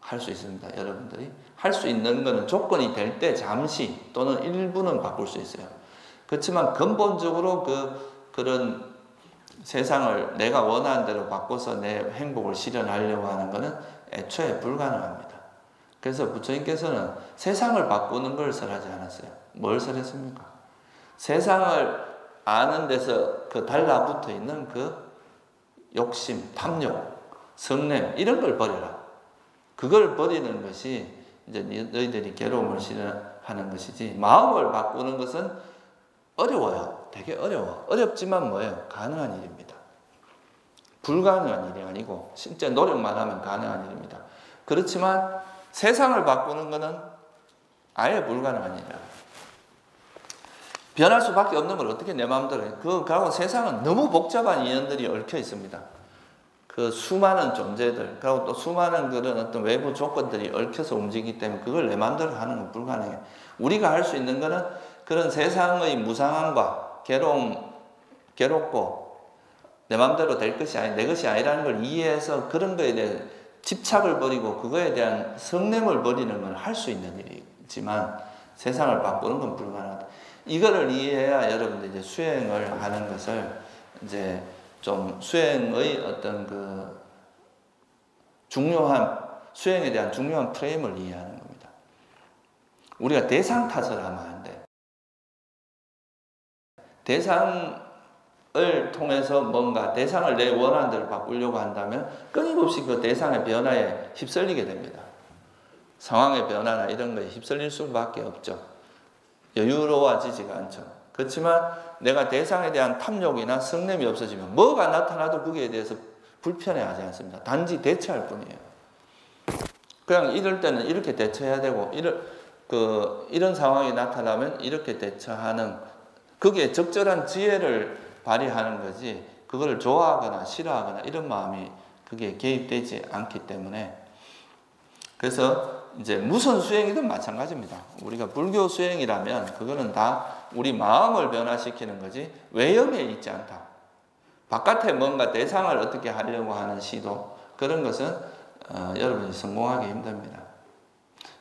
할 수 있습니다. 여러분들이 할 수 있는 것은 조건이 될 때 잠시 또는 일부는 바꿀 수 있어요. 그렇지만 근본적으로 그런 세상을 내가 원하는 대로 바꿔서 내 행복을 실현하려고 하는 것은 애초에 불가능합니다. 그래서 부처님께서는 세상을 바꾸는 걸 설하지 않았어요. 뭘 설했습니까? 세상을 아는 데서 그 달라붙어 있는 그 욕심, 탐욕, 성냄 이런 걸 버려라. 그걸 버리는 것이 이제 너희들이 괴로움을 실현하는 것이지 마음을 바꾸는 것은 어려워요. 되게 어려워. 어렵지만 뭐예요? 가능한 일입니다. 불가능한 일이 아니고 진짜 노력만 하면 가능한 일입니다. 그렇지만 세상을 바꾸는 것은 아예 불가능한 일이에요. 변할 수밖에 없는 걸 어떻게 내 마음대로 해요? 그하고 세상은 너무 복잡한 인연들이 얽혀 있습니다. 그 수많은 존재들, 그리고 또 수많은 그런 어떤 외부 조건들이 얽혀서 움직이기 때문에 그걸 내 마음대로 하는 건 불가능해요. 우리가 할 수 있는 것은 그런 세상의 무상함과 괴롭고 내 마음대로 될 것이 아니 내 것이 아니라는 걸 이해해서 그런 거에 대해 집착을 버리고 그거에 대한 성냄을 버리는 건 할 수 있는 일이지만 세상을 바꾸는 건 불가능하다. 이거를 이해해야 여러분들 이제 수행을 하는 것을 이제 좀 수행의 어떤 그 수행에 대한 중요한 프레임을 이해하는 겁니다. 우리가 대상 탓을 하면 안 돼. 대상을 통해서 뭔가 대상을 내 원하는 대로 바꾸려고 한다면 끊임없이 그 대상의 변화에 휩쓸리게 됩니다. 상황의 변화나 이런 거에 휩쓸릴 수밖에 없죠. 여유로워지지가 않죠. 그렇지만 내가 대상에 대한 탐욕이나 성냄이 없어지면 뭐가 나타나도 거기에 대해서 불편해하지 않습니다. 단지 대처할 뿐이에요. 그냥 이럴 때는 이렇게 대처해야 되고, 이런 상황이 나타나면 이렇게 대처하는, 그게 적절한 지혜를 발휘하는 거지, 그걸 좋아하거나 싫어하거나 이런 마음이 그게 개입되지 않기 때문에. 그래서 이제 무슨 수행이든 마찬가지입니다. 우리가 불교 수행이라면 그거는 다 우리 마음을 변화시키는 거지 외형에 있지 않다. 바깥에 뭔가 대상을 어떻게 하려고 하는 시도, 그런 것은 여러분이 성공하기 힘듭니다.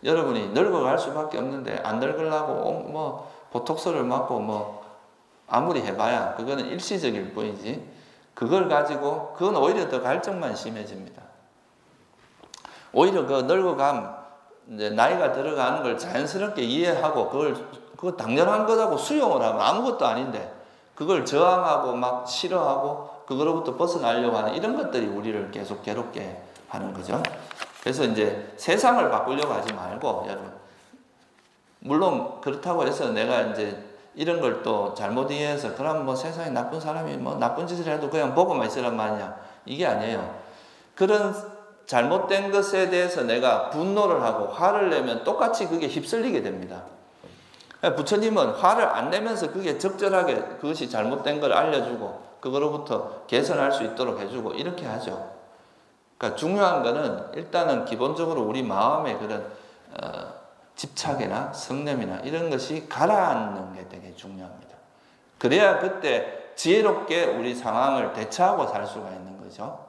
여러분이 늙어갈 수밖에 없는데 안 늙으려고 뭐 보톡스를 맞고 뭐 아무리 해봐야 그거는 일시적일 뿐이지, 그걸 가지고 그건 오히려 더 갈증만 심해집니다. 오히려 그 늙어감, 이제 나이가 들어가는 걸 자연스럽게 이해하고 그거 당연한 거라고 수용을 하면 아무것도 아닌데, 그걸 저항하고 막 싫어하고 그거로부터 벗어나려고 하는 이런 것들이 우리를 계속 괴롭게 하는 거죠. 그래서 이제 세상을 바꾸려고 하지 말고, 여러분, 물론 그렇다고 해서 내가 이제 이런 걸 또 잘못 이해해서 그럼 뭐 세상에 나쁜 사람이 뭐 나쁜 짓을 해도 그냥 보고만 있으란 말이냐, 이게 아니에요. 그런 잘못된 것에 대해서 내가 분노를 하고 화를 내면 똑같이 그게 휩쓸리게 됩니다. 부처님은 화를 안 내면서 그게 적절하게 그것이 잘못된 걸 알려주고 그거로부터 개선할 수 있도록 해주고 이렇게 하죠. 그러니까 중요한 거는 일단은 기본적으로 우리 마음의 그런 집착이나 성냄이나 이런 것이 가라앉는 게 되게 중요합니다. 그래야 그때 지혜롭게 우리 상황을 대처하고 살 수가 있는 거죠.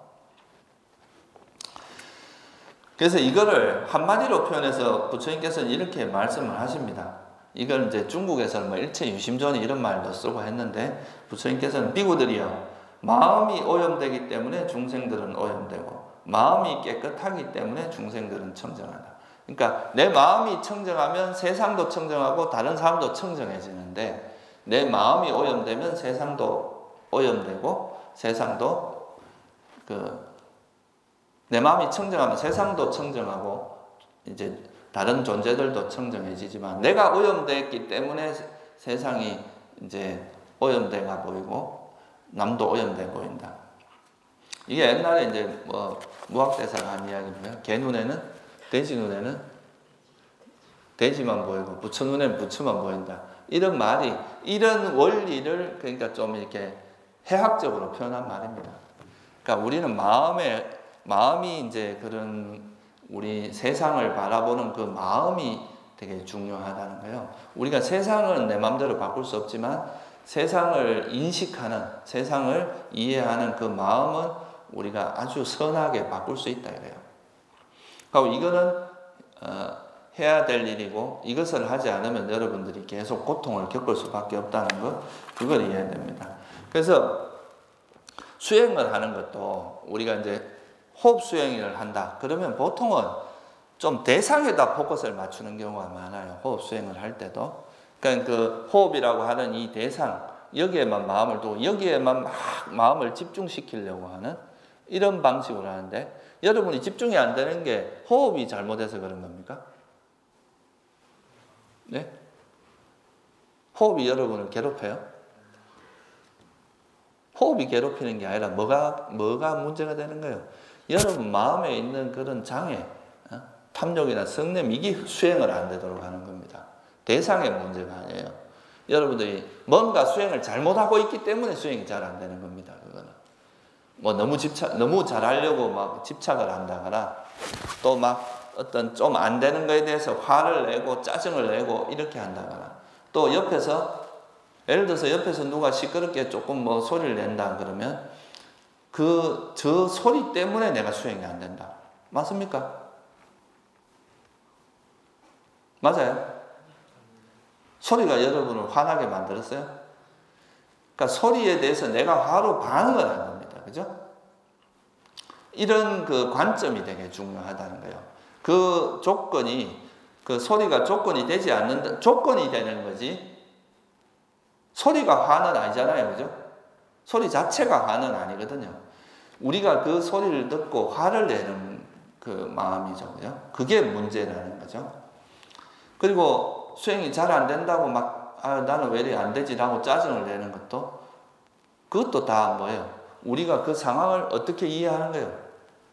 그래서 이거를 한마디로 표현해서 부처님께서는 이렇게 말씀을 하십니다. 이걸 이제 중국에서는 뭐 일체 유심존이 이런 말도 쓰고 했는데, 부처님께서는 비구들이요, 마음이 오염되기 때문에 중생들은 오염되고 마음이 깨끗하기 때문에 중생들은 청정하다. 그러니까 내 마음이 청정하면 세상도 청정하고 다른 사람도 청정해지는데, 내 마음이 오염되면 세상도 오염되고 세상도 내 마음이 청정하면 세상도 청정하고 이제 다른 존재들도 청정해지지만, 내가 오염됐기 때문에 세상이 이제 오염돼가 보이고 남도 오염돼 보인다. 이게 옛날에 이제 뭐 무학대사가 한 이야기인데요. 개 눈에는, 돼지 눈에는 돼지만 보이고 부처 눈에는 부처만 보인다. 이런 말이, 이런 원리를 그러니까 좀 이렇게 해학적으로 표현한 말입니다. 그러니까 우리는 마음이 이제 그런 우리 세상을 바라보는 그 마음이 되게 중요하다는 거예요. 우리가 세상은 내 마음대로 바꿀 수 없지만 세상을 인식하는, 세상을 이해하는 그 마음은 우리가 아주 선하게 바꿀 수 있다 이래요. 그리고 이거는 해야 될 일이고, 이것을 하지 않으면 여러분들이 계속 고통을 겪을 수밖에 없다는 것, 그걸 이해해야 됩니다. 그래서 수행을 하는 것도 우리가 이제 호흡 수행을 한다 그러면 보통은 좀 대상에다 포커스를 맞추는 경우가 많아요. 호흡 수행을 할 때도. 그러니까 그 호흡이라고 하는 이 대상, 여기에만 마음을 두고 여기에만 막 마음을 집중시키려고 하는 이런 방식으로 하는데, 여러분이 집중이 안 되는 게 호흡이 잘못해서 그런 겁니까? 네? 호흡이 여러분을 괴롭혀요? 호흡이 괴롭히는 게 아니라 뭐가 문제가 되는 거예요? 여러분 마음에 있는 그런 장애, 탐욕이나 성냄, 이게 수행을 안 되도록 하는 겁니다. 대상의 문제가 아니에요. 여러분들이 뭔가 수행을 잘못하고 있기 때문에 수행이 잘 안 되는 겁니다. 그거는 뭐 너무 잘하려고 막 집착을 한다거나, 또 막 어떤 좀 안 되는 거에 대해서 화를 내고 짜증을 내고 이렇게 한다거나, 또 옆에서 예를 들어서 옆에서 누가 시끄럽게 조금 뭐 소리를 낸다 그러면 저 소리 때문에 내가 수행이 안 된다. 맞습니까? 맞아요? 소리가 여러분을 화나게 만들었어요? 그러니까 소리에 대해서 내가 화로 반응을 한 겁니다. 그죠? 이런 그 관점이 되게 중요하다는 거예요. 그 조건이, 그 소리가 조건이 되지 않는다, 조건이 되는 거지, 소리가 화는 아니잖아요. 그죠? 소리 자체가 화는 아니거든요. 우리가 그 소리를 듣고 화를 내는 그 마음이죠. 그죠? 그게 문제라는 거죠. 그리고 수행이 잘 안 된다고 막, 나는 왜 이래 안 되지라고 짜증을 내는 것도, 그것도 다 뭐예요? 우리가 그 상황을 어떻게 이해하는 거예요?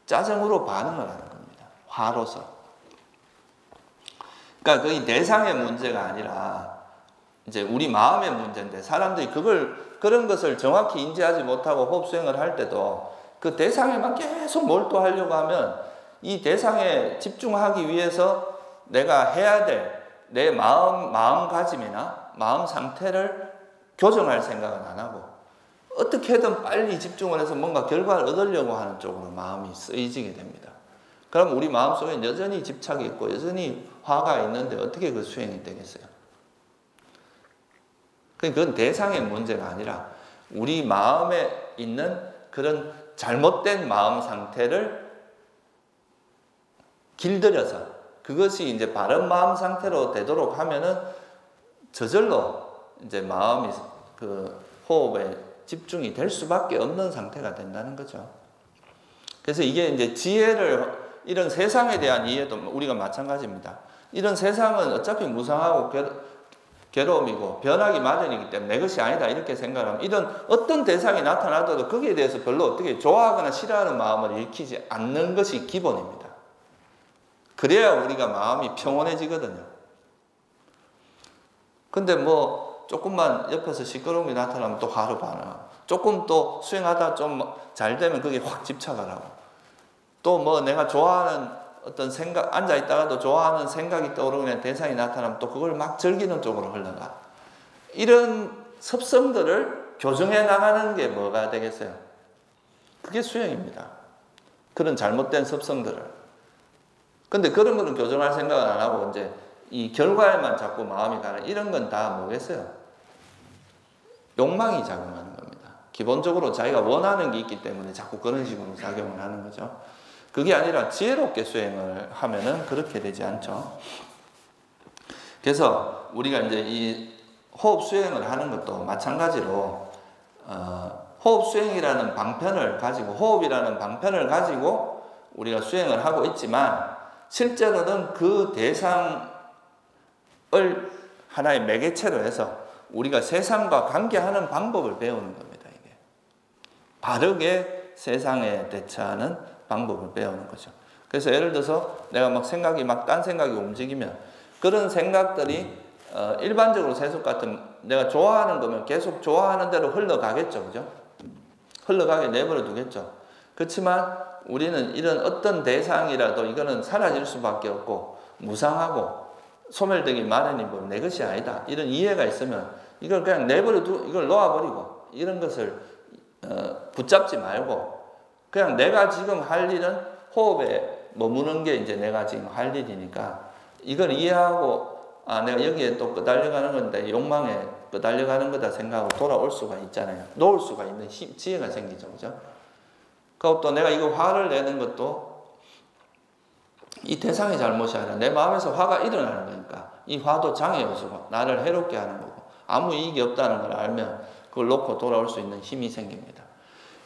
짜증으로 반응을 하는 겁니다. 화로서. 그러니까 거의 대상의 문제가 아니라 이제 우리 마음의 문제인데, 사람들이 그런 것을 정확히 인지하지 못하고 호흡 수행을 할 때도 그 대상에만 계속 몰두하려고 하면 이 대상에 집중하기 위해서 내가 해야 될 내 마음가짐이나 마음 상태를 교정할 생각은 안 하고 어떻게든 빨리 집중을 해서 뭔가 결과를 얻으려고 하는 쪽으로 마음이 쓰이지게 됩니다. 그럼 우리 마음속에 여전히 집착이 있고 여전히 화가 있는데 어떻게 그 수행이 되겠어요? 그건 대상의 문제가 아니라 우리 마음에 있는 그런 잘못된 마음 상태를 길들여서 그것이 이제 바른 마음 상태로 되도록 하면은 저절로 이제 마음이 그 호흡에 집중이 될 수밖에 없는 상태가 된다는 거죠. 그래서 이게 이제 이런 세상에 대한 이해도 우리가 마찬가지입니다. 이런 세상은 어차피 무상하고 괴로움이고 변하기 마련이기 때문에 내 것이 아니다 이렇게 생각하면 이런 어떤 대상이 나타나도 거기에 대해서 별로 어떻게 좋아하거나 싫어하는 마음을 일으키지 않는 것이 기본입니다. 그래야 우리가 마음이 평온해지거든요. 근데 뭐 조금만 옆에서 시끄러움이 나타나면 또 화로 반응하고, 조금 또 수행하다 좀 잘 되면 거기에 확 집착을 하고, 또 뭐 내가 좋아하는 어떤 생각, 앉아있다가도 좋아하는 생각이 떠오르는 대상이 나타나면 또 그걸 막 즐기는 쪽으로 흘러가. 이런 습성들을 교정해 나가는 게 뭐가 되겠어요? 그게 수행입니다. 그런 잘못된 습성들을. 근데 그런 거는 교정할 생각은 안 하고 이제 이 결과에만 자꾸 마음이 가는 이런 건 다 뭐겠어요? 욕망이 작용하는 겁니다. 기본적으로 자기가 원하는 게 있기 때문에 자꾸 그런 식으로 작용을 하는 거죠. 그게 아니라 지혜롭게 수행을 하면은 그렇게 되지 않죠. 그래서 우리가 이제 이 호흡 수행을 하는 것도 마찬가지로 호흡 수행이라는 방편을 가지고 호흡이라는 방편을 가지고 우리가 수행을 하고 있지만 실제로는 그 대상을 하나의 매개체로 해서 우리가 세상과 관계하는 방법을 배우는 겁니다. 이게 바르게 세상에 대처하는 방법을 배우는 거죠. 그래서 예를 들어서 내가 막 생각이 막 딴 생각이 움직이면 그런 생각들이 일반적으로 세속 같은 내가 좋아하는 거면 계속 좋아하는 대로 흘러가겠죠. 그죠? 흘러가게 내버려 두겠죠. 그렇지만 우리는 이런 어떤 대상이라도 이거는 사라질 수밖에 없고 무상하고 소멸되기 마련인 법, 내 것이 아니다. 이런 이해가 있으면 이걸 그냥 이걸 놓아버리고 이런 것을 붙잡지 말고 그냥 내가 지금 할 일은 호흡에 머무는 게 이제 내가 지금 할 일이니까 이걸 이해하고 내가 여기에 또 끄달려가는 건데 욕망에 끄달려가는 거다 생각하고 돌아올 수가 있잖아요. 놓을 수가 있는 지혜가 생기죠. 그죠? 그리고 또 내가 이거 화를 내는 것도 이 대상의 잘못이 아니라 내 마음에서 화가 일어나는 거니까 이 화도 장애 요소고 나를 해롭게 하는 거고 아무 이익이 없다는 걸 알면 그걸 놓고 돌아올 수 있는 힘이 생깁니다.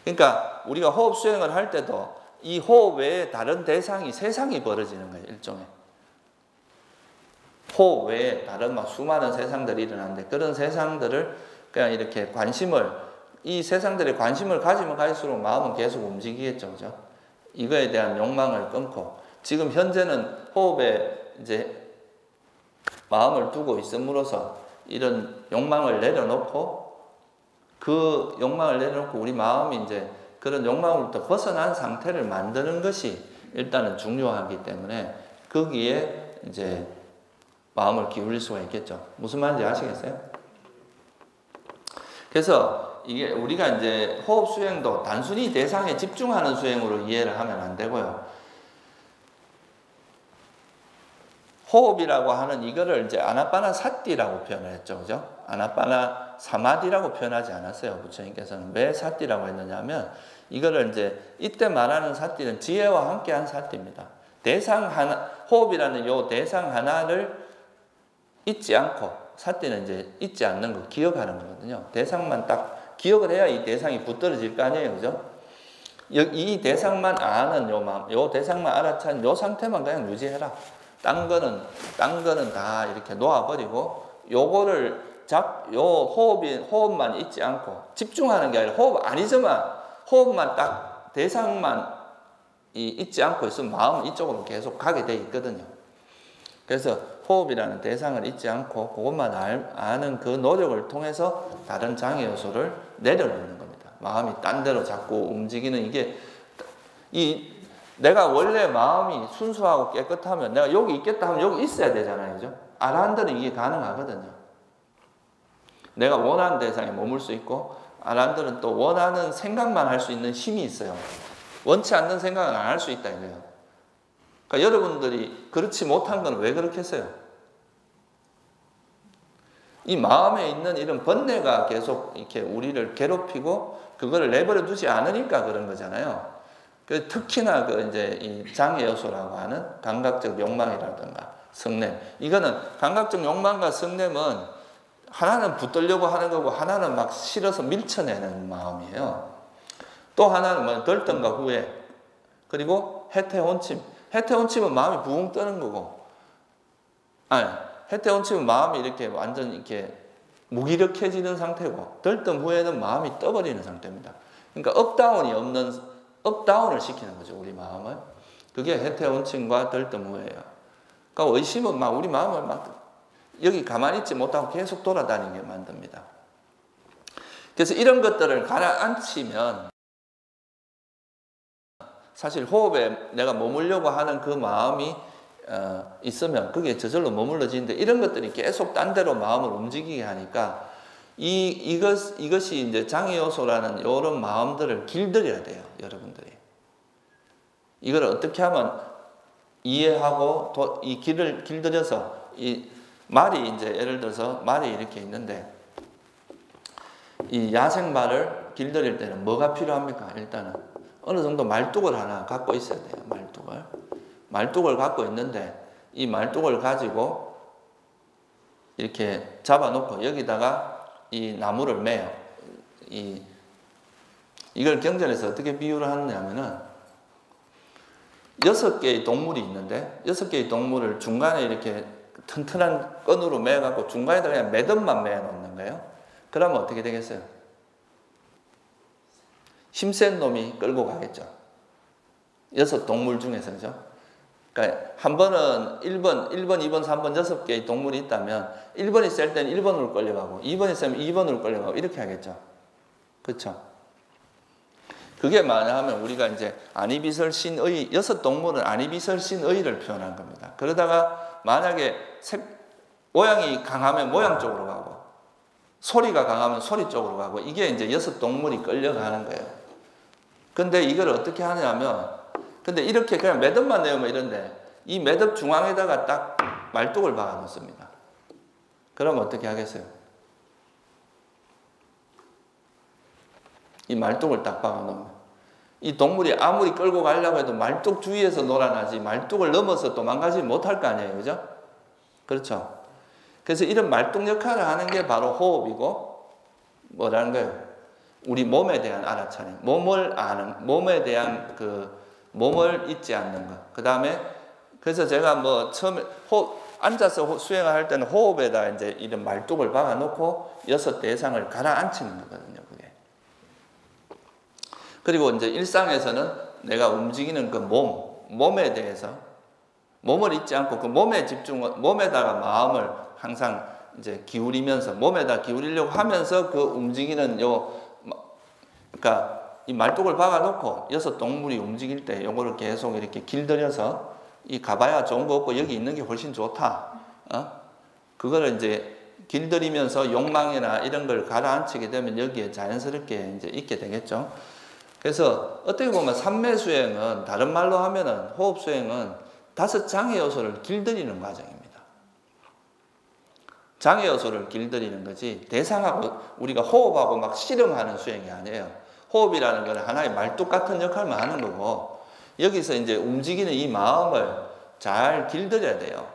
그러니까 우리가 호흡 수행을 할 때도 이 호흡 외에 다른 대상이 세상이 벌어지는 거예요. 일종의 호흡 외에 다른 막 수많은 세상들이 일어나는데 그런 세상들을 그냥 이렇게 이 세상들에 관심을 가지면 갈수록 마음은 계속 움직이겠죠. 그죠? 이거에 대한 욕망을 끊고 지금 현재는 호흡에 이제 마음을 두고 있음으로써 이런 욕망을 내려놓고 그 욕망을 내려놓고 우리 마음이 이제 그런 욕망으로부터 벗어난 상태를 만드는 것이 일단은 중요하기 때문에 거기에 이제 마음을 기울일 수가 있겠죠. 무슨 말인지 아시겠어요? 그래서 이게 우리가 이제 호흡 수행도 단순히 대상에 집중하는 수행으로 이해를 하면 안 되고요. 호흡이라고 하는 이거를 이제 아나빠나 사띠라고 표현을 했죠. 그죠? 아나빠나 사마디라고 표현하지 않았어요. 부처님께서는 왜 사띠라고 했느냐면 이거를 이제 이때 말하는 사띠는 지혜와 함께한 사띠입니다. 호흡이라는 요 대상 하나를 잊지 않고 사띠는 이제 잊지 않는 거, 기억하는 거거든요. 대상만 딱 기억을 해야 이 대상이 붙들어질 거 아니에요. 그죠? 이 대상만 아는 요 대상만 알아차는 요 상태만 그냥 유지해라. 딴 거는 다 이렇게 놓아버리고 요거를 호흡만 잊지 않고 집중하는 게 아니라 호흡 아니지만 호흡만 딱 대상만 잊지 않고 있으면 마음은 이쪽으로 계속 가게 돼 있거든요. 그래서 호흡이라는 대상을 잊지 않고 그것만 아는 그 노력을 통해서 다른 장애 요소를 내려놓는 겁니다. 마음이 딴 데로 자꾸 움직이는 이게 내가 원래 마음이 순수하고 깨끗하면 내가 여기 있겠다 하면 여기 있어야 되잖아요. 그죠? 아라한들은 이게 가능하거든요. 내가 원하는 대상에 머물 수 있고 아라한들은 또 원하는 생각만 할 수 있는 힘이 있어요. 원치 않는 생각은 안 할 수 있다 이거예요. 그러니까 여러분들이 그렇지 못한 건 왜 그렇겠어요? 이 마음에 있는 이런 번뇌가 계속 이렇게 우리를 괴롭히고 그거를 내버려 두지 않으니까 그런 거잖아요. 특히나 이제 이 장애 요소라고 하는 감각적 욕망이라든가 성냄. 이거는 감각적 욕망과 성냄은 하나는 붙들려고 하는 거고 하나는 막 실어서 밀쳐내는 마음이에요. 또 하나는 뭐 덜떤과 후회. 그리고 해태혼침. 해태혼침은 마음이 부웅 뜨는 거고. 해태혼침은 마음이 이렇게 완전 이렇게 무기력해지는 상태고 덜떤 후회는 마음이 떠버리는 상태입니다. 그러니까 업다운을 시키는 거죠, 우리 마음을. 그게 해태혼침과 덜떤 후회예요. 그러니까 의심은 막 우리 마음을 막 여기 가만히 있지 못하고 계속 돌아다니게 만듭니다. 그래서 이런 것들을 가라앉히면 사실 호흡에 내가 머물려고 하는 그 마음이 있으면 그게 저절로 머물러지는데 이런 것들이 계속 딴 데로 마음을 움직이게 하니까 이것이 이제 장애 요소라는 이런 마음들을 길들여야 돼요, 여러분들이. 이걸 어떻게 하면 이해하고 이 길을 길들여서 이 말이 이제 예를 들어서 말이 이렇게 있는데 이 야생말을 길들일 때는 뭐가 필요합니까? 일단은 어느 정도 말뚝을 하나 갖고 있어야 돼요. 말뚝을 갖고 있는데 이 말뚝을 가지고 이렇게 잡아놓고 여기다가 이 나무를 매요. 이걸 경전에서 어떻게 비유를 하느냐면은 6개의 동물이 있는데 6개의 동물을 중간에 이렇게 튼튼한 끈으로 매갖고 중간에다 그냥 매듭만 매놓는 거예요. 그러면 어떻게 되겠어요? 힘센 놈이 끌고 가겠죠. 6 동물 중에서, 그죠? 그러니까 한 번은 1번, 2번, 3번 6개의 동물이 있다면 1번이 셀 때는 1번으로 끌려가고 2번이 세면 2번으로 끌려가고 이렇게 하겠죠. 그렇죠? 그게 뭐냐면 우리가 이제 아니비설신의 6 동물은 아니비설신의를 표현한 겁니다. 그러다가 만약에 모양이 강하면 모양 쪽으로 가고 소리가 강하면 소리 쪽으로 가고 이게 이제 6 동물이 끌려가는 거예요. 근데 이걸 어떻게 하냐면 근데 이렇게 그냥 매듭만 내면 이런데 이 매듭 중앙에다가 딱 말뚝을 박아 놓습니다. 그럼 어떻게 하겠어요? 이 말뚝을 딱 박아 놓으면 이 동물이 아무리 끌고 가려고 해도 말뚝 주위에서 놀아나지 말뚝을 넘어서 도망가지 못할 거 아니에요. 그죠? 그렇죠? 그래서 이런 말뚝 역할을 하는 게 바로 호흡이고 뭐라는 거예요? 우리 몸에 대한 알아차림, 몸을 아는, 몸에 대한 몸을 잊지 않는 것. 그 다음에 그래서 제가 뭐 처음에 앉아서 수행을 할 때는 호흡에다 이제 이런 말뚝을 박아놓고 6 대상을 가라앉히는 거거든요. 그게. 그리고 이제 일상에서는 내가 움직이는 그 몸에 대해서 몸을 잊지 않고 그 몸에다가 마음을 항상 이제 기울이면서 몸에다 기울이려고 하면서 그 움직이는 그러니까 이 말뚝을 박아놓고 6 동물이 움직일 때 요거를 계속 이렇게 길들여서 이 가봐야 좋은 거 없고 여기 있는 게 훨씬 좋다. 그거를 이제 길들이면서 욕망이나 이런 걸 가라앉히게 되면 여기에 자연스럽게 이제 있게 되겠죠. 그래서 어떻게 보면 삼매 수행은 다른 말로 하면은 호흡 수행은 5 장애 요소를 길들이는 과정입니다. 장애 요소를 길들이는 거지 대상하고 우리가 호흡하고 막 씨름하는 수행이 아니에요. 호흡이라는 건 하나의 말뚝 같은 역할만 하는 거고 여기서 이제 움직이는 이 마음을 잘 길들여야 돼요.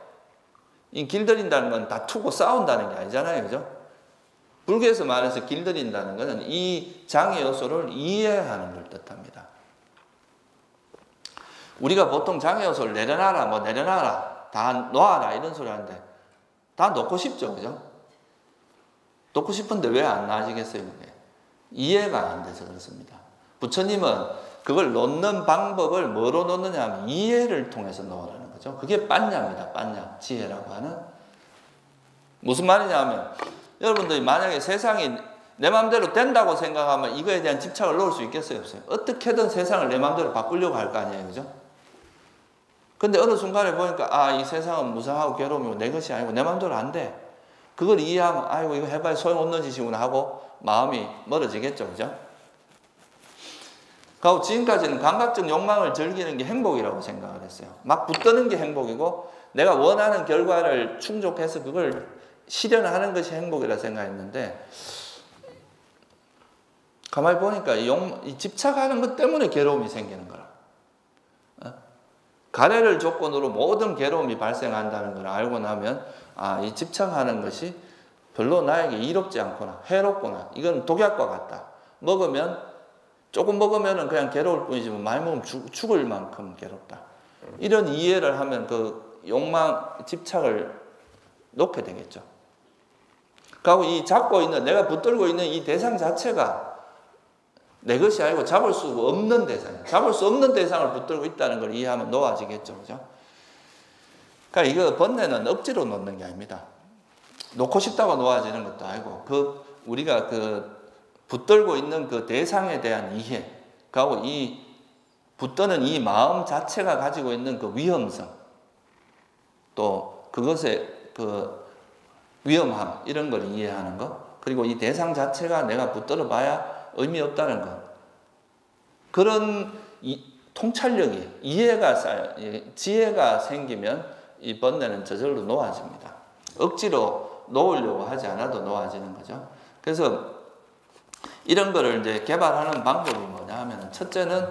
이 길들인다는 건 다투고 싸운다는 게 아니잖아요. 그죠? 불교에서 말해서 길들인다는 것은 이 장애 요소를 이해하는 걸 뜻합니다. 우리가 보통 장애 요소를 내려놔라, 뭐 내려놔라, 다 놓아라 이런 소리 하는데 다 놓고 싶죠. 그죠? 놓고 싶은데 왜 안 나아지겠어요? 그게? 이해가 안 돼서 그렇습니다. 부처님은 그걸 놓는 방법을 뭐로 놓느냐 하면 이해를 통해서 놓으라는 거죠. 거죠. 그게 빠냐입니다. 빠냐. 지혜라고 하는. 무슨 말이냐면 여러분들이 만약에 세상이 내 마음대로 된다고 생각하면 이거에 대한 집착을 놓을 수 있겠어요? 없어요? 어떻게든 세상을 내 마음대로 바꾸려고 할 거 아니에요. 그죠? 근데 어느 순간에 보니까 아, 이 세상은 무상하고 괴로움이고 내 것이 아니고 내 마음대로 안 돼. 그걸 이해하면 아이고 이거 해봐야 소용없는 짓이구나 하고 마음이 멀어지겠죠. 그죠? 그리고 지금까지는 감각적 욕망을 즐기는 게 행복이라고 생각을 했어요. 막 붙드는 게 행복이고 내가 원하는 결과를 충족해서 그걸 실현하는 것이 행복이라 생각했는데 가만히 보니까 이 집착하는 것 때문에 괴로움이 생기는 거라. 가래를 조건으로 모든 괴로움이 발생한다는 걸 알고 나면 아, 이 집착하는 것이 별로 나에게 이롭지 않구나, 해롭구나. 이건 독약과 같다. 조금 먹으면 그냥 괴로울 뿐이지만 많이 먹으면 죽을 만큼 괴롭다. 이런 이해를 하면 그 욕망, 집착을 놓게 되겠죠. 그리고 이 잡고 있는, 내가 붙들고 있는 이 대상 자체가 내 것이 아니고 잡을 수 없는 대상이에요. 잡을 수 없는 대상을 붙들고 있다는 걸 이해하면 놓아지겠죠. 그죠? 그러니까 이거 번뇌는 억지로 놓는 게 아닙니다. 놓고 싶다고 놓아지는 것도 아니고, 우리가 붙들고 있는 그 대상에 대한 이해, 그리고 이 붙드는 이 마음 자체가 가지고 있는 그 위험성, 또 그것의 그 위험함, 이런 걸 이해하는 것, 그리고 이 대상 자체가 내가 붙들어 봐야 의미 없다는 것. 그런 통찰력이, 이해가 쌓여, 지혜가 생기면 이 번뇌는 저절로 놓아집니다. 억지로 놓으려고 하지 않아도 놓아지는 거죠. 그래서 이런 거를 이제 개발하는 방법이 뭐냐 하면, 첫째는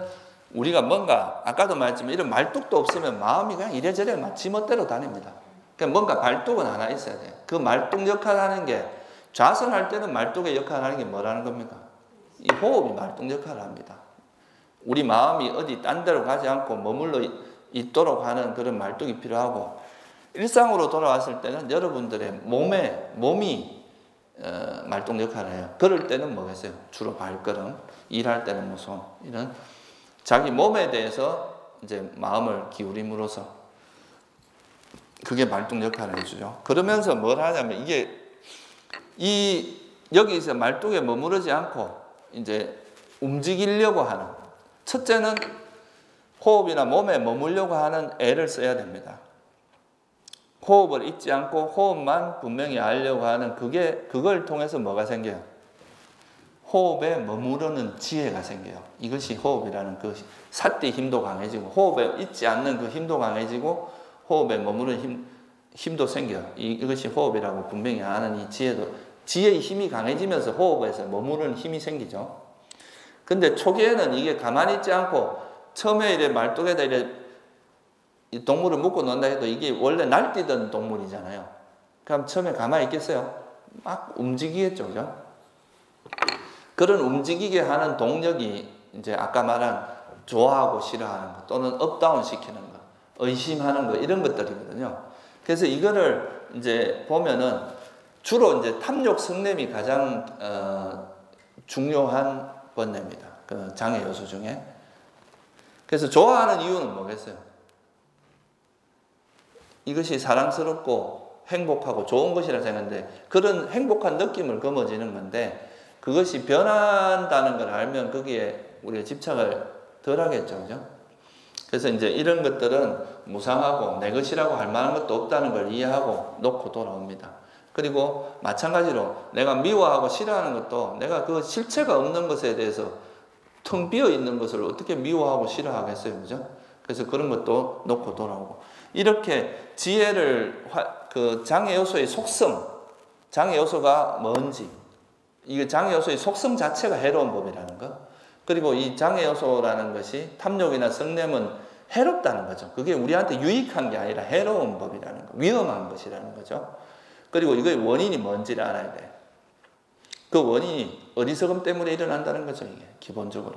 우리가 뭔가, 아까도 말했지만 이런 말뚝도 없으면 마음이 그냥 이래저래 막 지멋대로 다닙니다. 그러니까 뭔가 말뚝은 하나 있어야 돼요. 그 말뚝 역할을 하는 게, 좌선할 때는 말뚝의 역할을 하는 게 뭐라는 겁니까? 이 호흡이 말뚝 역할을 합니다. 우리 마음이 어디 딴 데로 가지 않고 머물러 있도록 하는 그런 말뚝이 필요하고, 일상으로 돌아왔을 때는 여러분들의 몸이 말뚝 역할을 해요. 걸을 때는 뭐겠어요? 주로 발걸음, 일할 때는 뭐 손, 이런 자기 몸에 대해서 이제 마음을 기울임으로써 그게 말뚝 역할을 해주죠. 그러면서 뭘 하냐면 여기서 말뚝에 머무르지 않고 이제 움직이려고 하는, 첫째는 호흡이나 몸에 머물려고 하는 애를 써야 됩니다. 호흡을 잊지 않고 호흡만 분명히 알려고 하는 그걸 통해서 뭐가 생겨요? 호흡에 머무르는 지혜가 생겨요. 이것이 호흡이라는 그 삿대 힘도 강해지고, 호흡에 잊지 않는 그 힘도 강해지고, 호흡에 머무르는 힘도 생겨요. 이것이 호흡이라고 분명히 아는 이 지혜의 힘이 강해지면서 호흡에서 머무르는 힘이 생기죠. 근데 초기에는 이게 가만히 있지 않고, 처음에 이래 말뚝에다 이 동물을 묶어 놓는다 해도 이게 원래 날뛰던 동물이잖아요. 그럼 처음에 가만히 있겠어요? 막 움직이겠죠. 그죠? 그런 움직이게 하는 동력이 이제 아까 말한 좋아하고 싫어하는 것, 또는 업다운 시키는 것, 의심하는 것, 이런 것들이거든요. 그래서 이거를 이제 보면은 주로 이제 탐욕, 성냄이 가장 중요한 번뇌입니다. 그 장애 요소 중에. 그래서 좋아하는 이유는 뭐겠어요? 이것이 사랑스럽고 행복하고 좋은 것이라 생각하는데, 그런 행복한 느낌을 거머쥐는 건데, 그것이 변한다는 걸 알면 거기에 우리가 집착을 덜 하겠죠. 그죠? 그래서 이제 이런 것들은 무상하고 내 것이라고 할 만한 것도 없다는 걸 이해하고 놓고 돌아옵니다. 그리고 마찬가지로 내가 미워하고 싫어하는 것도, 내가 그 실체가 없는 것에 대해서 텅 비어 있는 것을 어떻게 미워하고 싫어하겠어요. 그죠? 그래서 그런 것도 놓고 돌아오고, 이렇게 지혜를, 그 장애 요소의 속성, 장애 요소가 뭔지, 이게 장애 요소의 속성 자체가 해로운 법이라는 거, 그리고 이 장애 요소라는 것이 탐욕이나 성냄은 해롭다는 거죠. 그게 우리한테 유익한 게 아니라 해로운 법이라는 거, 위험한 것이라는 거죠. 그리고 이거의 원인이 뭔지를 알아야 돼. 그 원인이 어리석음 때문에 일어난다는 거죠. 이게 기본적으로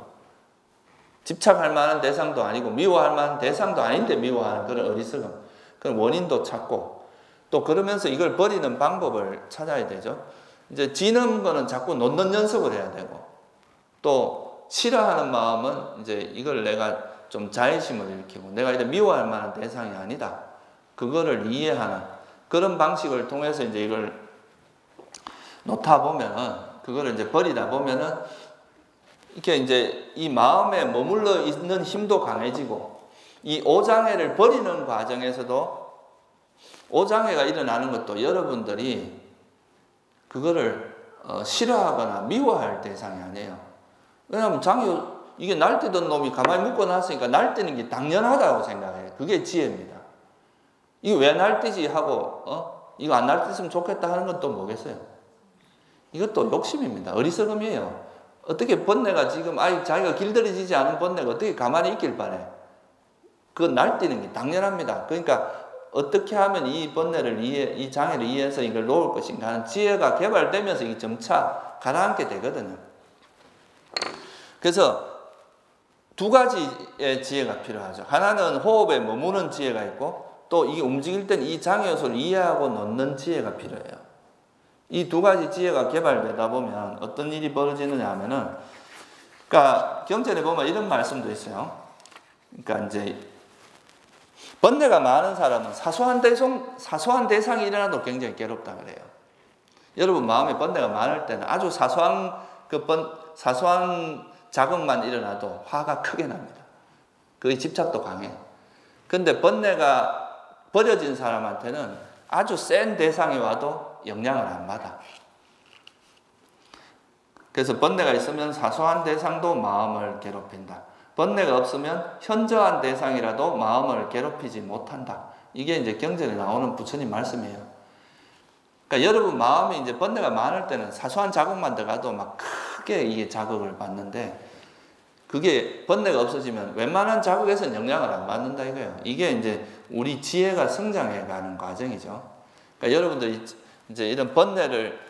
집착할 만한 대상도 아니고 미워할 만한 대상도 아닌데 미워하는 그런 어리석음, 그런 원인도 찾고, 또 그러면서 이걸 버리는 방법을 찾아야 되죠. 이제 지는 거는 자꾸 놓는 연습을 해야 되고, 또 싫어하는 마음은 이제 이걸 내가 좀 자애심을 일으키고 내가 이제 미워할 만한 대상이 아니다. 그거를 이해하는 그런 방식을 통해서 이제 이걸 놓다 보면은 그거를 이제 버리다 보면은 이렇게 이제 이 마음에 머물러 있는 힘도 강해지고 이 오장애를 버리는 과정에서도 오장애가 일어나는 것도 여러분들이 그거를 싫어하거나 미워할 대상이 아니에요. 왜냐하면 이게 날뛰던 놈이 가만히 묶어놨으니까 날뛰는 게 당연하다고 생각해요. 그게 지혜입니다. 이거 왜 날뛰지 하고 이거 안 날뛰었으면 좋겠다 하는 건 또 뭐겠어요? 이것도 욕심입니다. 어리석음이에요. 어떻게 번뇌가 지금 자기가 길들여지지 않은 번뇌가 어떻게 가만히 있길 바래. 그건 날뛰는 게 당연합니다. 그러니까 어떻게 하면 이 번뇌를 이 장애를 이해해서 이걸 놓을 것인가 하는 지혜가 개발되면서 이게 점차 가라앉게 되거든요. 그래서 두 가지의 지혜가 필요하죠. 하나는 호흡에 머무는 지혜가 있고 또 이게 움직일 땐 이 장애 요소를 이해하고 놓는 지혜가 필요해요. 이 두 가지 지혜가 개발되다 보면 어떤 일이 벌어지느냐 하면은, 그러니까 경전에 보면 이런 말씀도 있어요. 그러니까 이제 번뇌가 많은 사람은 사소한 대상이 일어나도 굉장히 괴롭다 그래요. 여러분 마음에 번뇌가 많을 때는 아주 사소한 자극만 일어나도 화가 크게 납니다. 그의 집착도 강해요. 근데 번뇌가 버려진 사람한테는 아주 센 대상이 와도 영향을 안 받아. 그래서 번뇌가 있으면 사소한 대상도 마음을 괴롭힌다. 번뇌가 없으면 현저한 대상이라도 마음을 괴롭히지 못한다. 이게 이제 경전에 나오는 부처님 말씀이에요. 그러니까 여러분 마음이 이제 번뇌가 많을 때는 사소한 자극만 들어가도 막 크게 이게 자극을 받는데, 그게 번뇌가 없어지면 웬만한 자극에서는 영향을 안 받는다 이거예요. 이게 이제 우리 지혜가 성장해 가는 과정이죠. 그러니까 여러분들이 이제 이런 번뇌를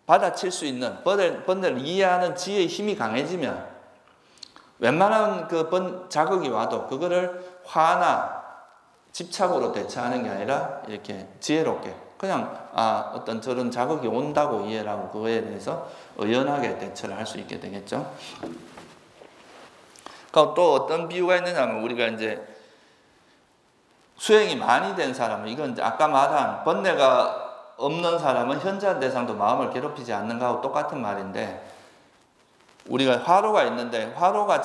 받아칠 수 있는, 번뇌를 이해하는 지혜의 힘이 강해지면 웬만한 자극이 와도 그거를 화나 집착으로 대처하는 게 아니라 이렇게 지혜롭게 그냥 어떤 저런 자극이 온다고 이해를 하고 그거에 대해서 의연하게 대처를 할 수 있게 되겠죠. 그러니까 또 어떤 비유가 있느냐 하면, 우리가 이제 수행이 많이 된 사람은, 이건 이제 아까 말한 번뇌가 없는 사람은 현저한 대상도 마음을 괴롭히지 않는 거하고 똑같은 말인데, 우리가 화로가 있는데 화로가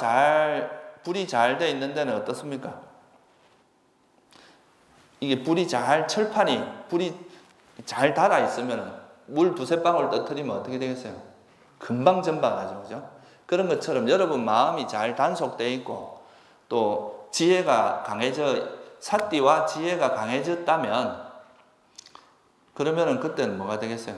불이 잘 돼 있는 데는 어떻습니까? 이게 불이 잘 달아 있으면 물 두세 방울 떠뜨리면 어떻게 되겠어요? 금방 전방하죠, 그죠? 그런 것처럼 여러분 마음이 잘 단속되어 있고 또 지혜가 사띠와 지혜가 강해졌다면, 그러면은 그때는 뭐가 되겠어요?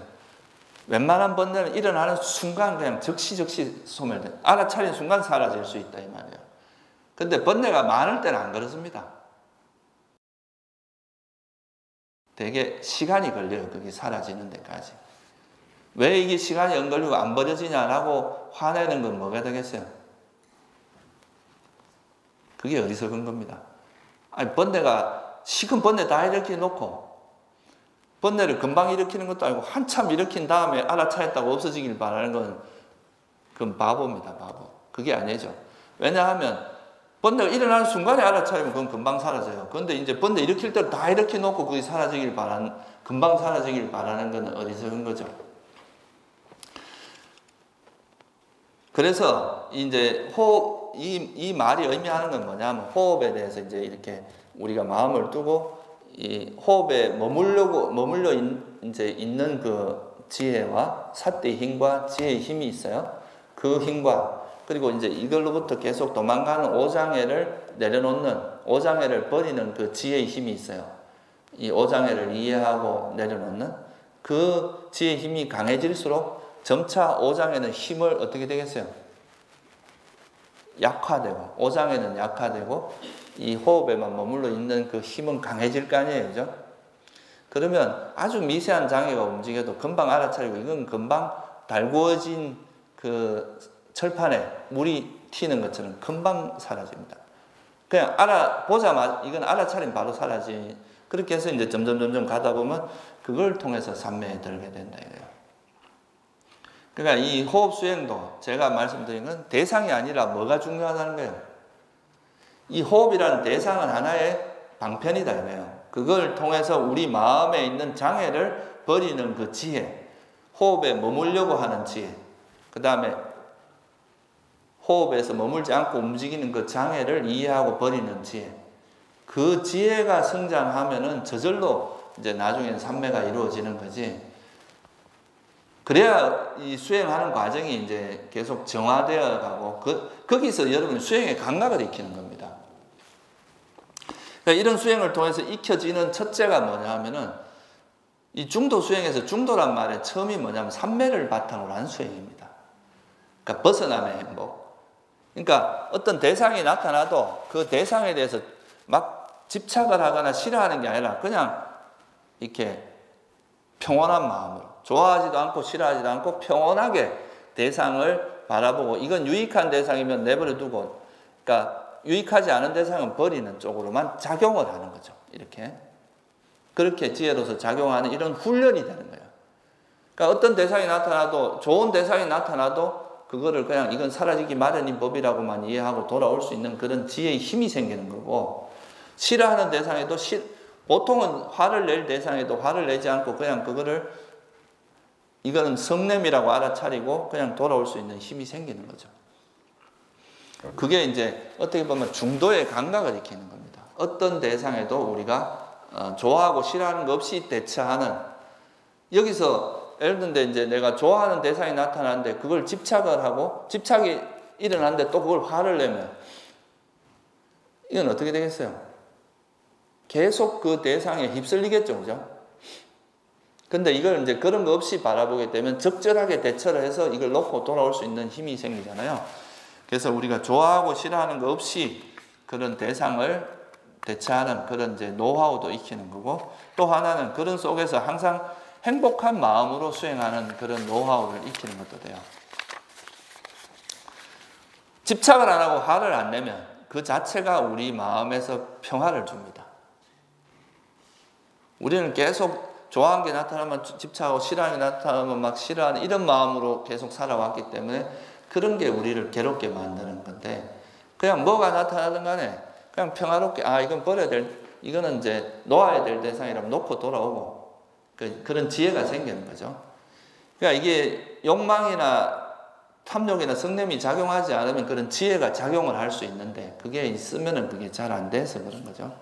웬만한 번뇌는 일어나는 순간 그냥 즉시 소멸돼. 알아차린 순간 사라질 수 있다 이 말이에요. 근데 번뇌가 많을 때는 안 그렇습니다. 되게 시간이 걸려요. 그게 사라지는 데까지. 왜 이게 시간이 안 걸리고 안 버려지냐라고 화내는 건 뭐가 되겠어요? 그게 어리석은 겁니다. 시큰 번뇌 다 일으켜 놓고 번뇌를 금방 일으키는 것도 아니고 한참 일으킨 다음에 알아차렸다고 없어지길 바라는 건 그건 바보입니다. 바보. 그게 아니죠. 왜냐하면 번뇌가 일어나는 순간에 알아차리면 그건 금방 사라져요. 그런데 이제 번뇌 일으킬 때를 다 일으켜 놓고 그게 금방 사라지길 바라는 건 어리석은 거죠. 그래서 이제 이 말이 의미하는 건 뭐냐면, 호흡에 대해서 이제 이렇게 우리가 마음을 두고 이 호흡에 머물러 있는 그 지혜와 사띠의 힘과 지혜의 힘이 있어요. 그 힘과 그리고 이제 이걸로부터 계속 도망가는 오장애를 내려놓는, 오장애를 버리는 그 지혜의 힘이 있어요. 이 오장애를 이해하고 내려놓는 그 지혜의 힘이 강해질수록 점차 오장애는 힘을 어떻게 되겠어요? 약화되고, 오장애는 약화되고 이 호흡에만 머물러 있는 그 힘은 강해질 거 아니에요, 그죠? 그러면 아주 미세한 장애가 움직여도 금방 알아차리고, 이건 금방 달구어진 그 철판에 물이 튀는 것처럼 금방 사라집니다. 그냥 보자마자 이건 알아차리면 바로 사라지. 그렇게 해서 이제 점점 가다 보면 그걸 통해서 삼매에 들게 된다 이거예요. 그러니까 이 호흡 수행도 제가 말씀드린 건 대상이 아니라 뭐가 중요하다는 거예요. 이 호흡이라는 대상은 하나의 방편이다 이거예요. 그걸 통해서 우리 마음에 있는 장애를 버리는 그 지혜, 호흡에 머물려고 하는 지혜, 그 다음에 호흡에서 머물지 않고 움직이는 그 장애를 이해하고 버리는 지혜, 그 지혜가 성장하면은 저절로 이제 나중에는 삼매가 이루어지는 거지. 그래야 이 수행하는 과정이 이제 계속 정화되어 가고, 거기서 여러분 수행의 감각을 익히는 겁니다. 그러니까 이런 수행을 통해서 익혀지는 첫째가 뭐냐 하면은, 이 중도 수행에서 중도란 말의 처음이 뭐냐면 삼매를 바탕으로 한 수행입니다. 그러니까 벗어남의 행복. 그러니까 어떤 대상이 나타나도 그 대상에 대해서 막 집착을 하거나 싫어하는 게 아니라 그냥 이렇게 평온한 마음으로, 좋아하지도 않고 싫어하지도 않고 평온하게 대상을 바라보고, 이건 유익한 대상이면 내버려 두고, 그러니까 유익하지 않은 대상은 버리는 쪽으로만 작용을 하는 거죠. 이렇게. 그렇게 지혜로서 작용하는 이런 훈련이 되는 거예요. 그러니까 어떤 대상이 나타나도, 좋은 대상이 나타나도 그거를 그냥 이건 사라지기 마련인 법이라고만 이해하고 돌아올 수 있는 그런 지혜의 힘이 생기는 거고, 싫어하는 대상에도 보통은 화를 낼 대상에도 화를 내지 않고 그냥 그거를 이거는 성냄이라고 알아차리고 그냥 돌아올 수 있는 힘이 생기는 거죠. 그게 이제 어떻게 보면 중도의 감각을 익히는 겁니다. 어떤 대상에도 우리가 좋아하고 싫어하는 것 없이 대처하는, 여기서 예를 들는데 이제 내가 좋아하는 대상이 나타나는데 그걸 집착을 하고 집착이 일어나는데 또 그걸 화를 내면 이건 어떻게 되겠어요? 계속 그 대상에 휩쓸리겠죠, 그죠? 근데 이걸 이제 그런 거 없이 바라보게 되면 적절하게 대처를 해서 이걸 놓고 돌아올 수 있는 힘이 생기잖아요. 그래서 우리가 좋아하고 싫어하는 거 없이 그런 대상을 대처하는 그런 이제 노하우도 익히는 거고, 또 하나는 그런 속에서 항상 행복한 마음으로 수행하는 그런 노하우를 익히는 것도 돼요. 집착을 안 하고 화를 안 내면 그 자체가 우리 마음에서 평화를 줍니다. 우리는 계속 좋아하는 게 나타나면 집착하고 싫어하는 게 나타나면 막 싫어하는 이런 마음으로 계속 살아왔기 때문에 그런 게 우리를 괴롭게 만드는 건데, 그냥 뭐가 나타나든 간에 그냥 평화롭게, 이건 버려야 될, 이거는 이제 놓아야 될 대상이라면 놓고 돌아오고, 그런 지혜가 생기는 거죠. 그러니까 이게 욕망이나 탐욕이나 성냄이 작용하지 않으면 그런 지혜가 작용을 할 수 있는데, 그게 있으면은 그게 잘 안 돼서 그런 거죠.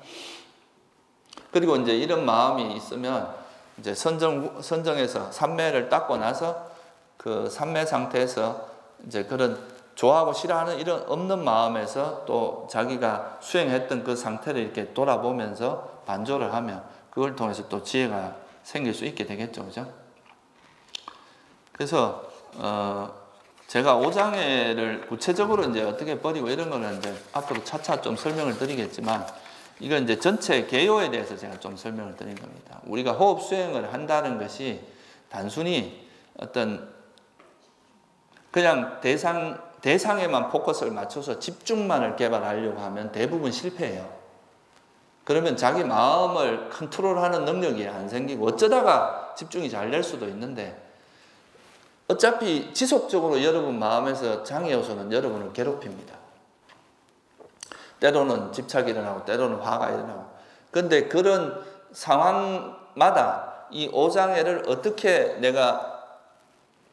그리고 이제 이런 마음이 있으면 이제 선정에서 삼매를 닦고 나서 그 삼매 상태에서 이제 그런 좋아하고 싫어하는 이런 없는 마음에서 또 자기가 수행했던 그 상태를 이렇게 돌아보면서 반조를 하면 그걸 통해서 또 지혜가 생길 수 있게 되겠죠, 그죠? 그래서 제가 오장애를 구체적으로 이제 어떻게 버리고 이런 거는 이제 앞으로 차차 좀 설명을 드리겠지만, 이건 이제 전체 개요에 대해서 제가 좀 설명을 드린 겁니다. 우리가 호흡 수행을 한다는 것이 단순히 어떤 그냥 대상에만 포커스를 맞춰서 집중만을 개발하려고 하면 대부분 실패해요. 그러면 자기 마음을 컨트롤하는 능력이 안 생기고 어쩌다가 집중이 잘 될 수도 있는데, 어차피 지속적으로 여러분 마음에서 장애 요소는 여러분을 괴롭힙니다. 때로는 집착이 일어나고 때로는 화가 일어나고. 그런데 그런 상황마다 이 오장애를 어떻게 내가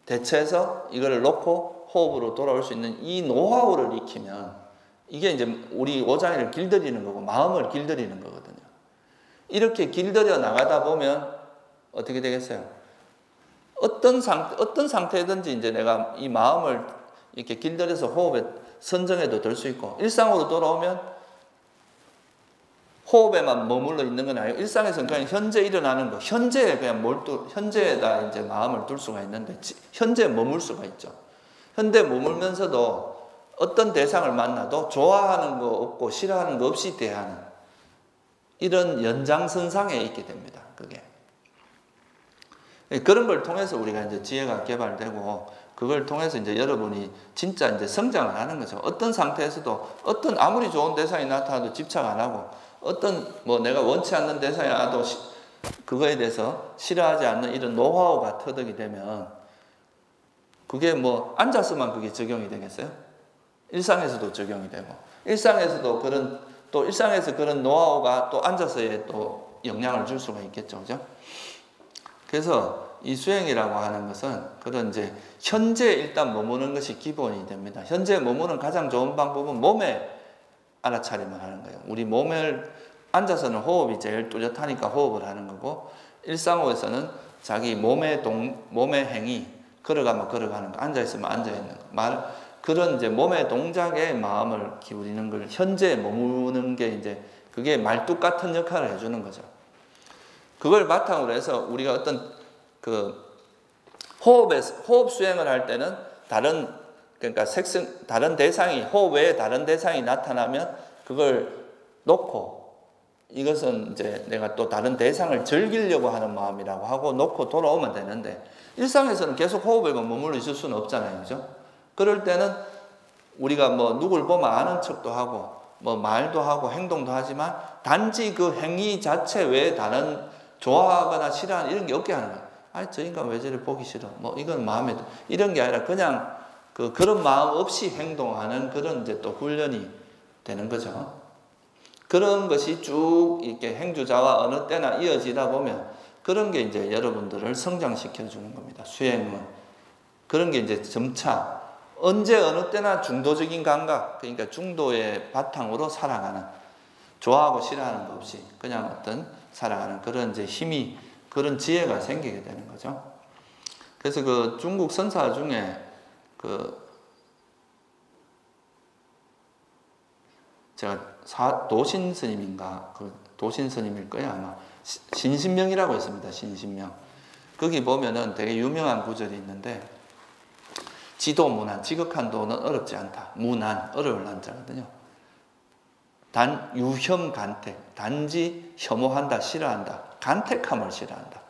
대처해서 이거를 놓고 호흡으로 돌아올 수 있는 이 노하우를 익히면 이게 이제 우리 오장애를 길들이는 거고 마음을 길들이는 거거든요. 이렇게 길들여 나가다 보면 어떻게 되겠어요? 어떤 상태든지 이제 내가 이 마음을 이렇게 길들여서 호흡에 선정해도 될 수 있고, 일상으로 돌아오면 호흡에만 머물러 있는 건 아니고 일상에서는 그냥 현재 일어나는 거, 현재에 그냥 현재에다 이제 마음을 둘 수가 있는데 현재에 머물 수가 있죠. 현재 머물면서도 어떤 대상을 만나도 좋아하는 거 없고 싫어하는 거 없이 대하는 이런 연장선상에 있게 됩니다. 그게. 그런 걸 통해서 우리가 이제 지혜가 개발되고, 그걸 통해서 이제 여러분이 진짜 이제 성장을 하는 거죠. 어떤 상태에서도 아무리 좋은 대상이 나타나도 집착 안 하고, 내가 원치 않는 대상이 와도 그거에 대해서 싫어하지 않는 이런 노하우가 터득이 되면, 그게 앉아서만 그게 적용이 되겠어요? 일상에서도 적용이 되고, 일상에서도 또 일상에서 그런 노하우가 또 앉아서의 또 영향을 줄 수가 있겠죠. 그죠? 그래서 이 수행이라고 하는 것은 그런 이제 현재 일단 머무는 것이 기본이 됩니다. 현재 머무는 가장 좋은 방법은 몸에 알아차림을 하는 거예요. 우리 몸을 앉아서는 호흡이 제일 뚜렷하니까 호흡을 하는 거고, 일상호에서는 자기 몸의 행위, 걸어가면 걸어가는 거, 앉아있으면 앉아있는 거, 그런 이제 몸의 동작에 마음을 기울이는 걸 현재에 머무는 게 이제 그게 말뚝 같은 역할을 해주는 거죠. 그걸 바탕으로 해서 우리가 어떤 그 호흡 수행을 할 때는 그러니까 다른 대상이, 호흡 외에 다른 대상이 나타나면 그걸 놓고, 이것은 이제 내가 또 다른 대상을 즐기려고 하는 마음이라고 하고 놓고 돌아오면 되는데, 일상에서는 계속 호흡에만 머물러 있을 수는 없잖아요. 그죠? 그럴 때는 우리가 뭐 누굴 보면 아는 척도 하고 뭐 말도 하고 행동도 하지만 단지 그 행위 자체 외에 다른 좋아하거나 싫어하는 이런 게 없게 하는 거예요. 아니, 저 인간 왜 저리 보기 싫어, 뭐 이건 마음에 들어, 이런 게 아니라 그냥 그런 마음 없이 행동하는 그런 이제 또 훈련이 되는 거죠. 그런 것이 쭉 이렇게 행주자와 어느 때나 이어지다 보면 그런 게 이제 여러분들을 성장시켜 주는 겁니다. 수행은 그런 게 이제 점차 언제 어느 때나 중도적인 감각, 그러니까 중도의 바탕으로 살아가는, 좋아하고 싫어하는 거 없이 그냥 어떤 살아가는 그런 이제 힘이, 그런 지혜가 생기게 되는 거죠. 그래서 그 중국 선사 중에 제가 도신 스님인가, 도신 스님일 거예요 아마. 신신명이라고 있습니다. 신신명. 거기 보면은 되게 유명한 구절이 있는데, 지도무난, 지극한 도는 어렵지 않다. 무난, 어려울 난자거든요. 유혐간택, 단지 혐오한다, 싫어한다, 간택함을 싫어한다.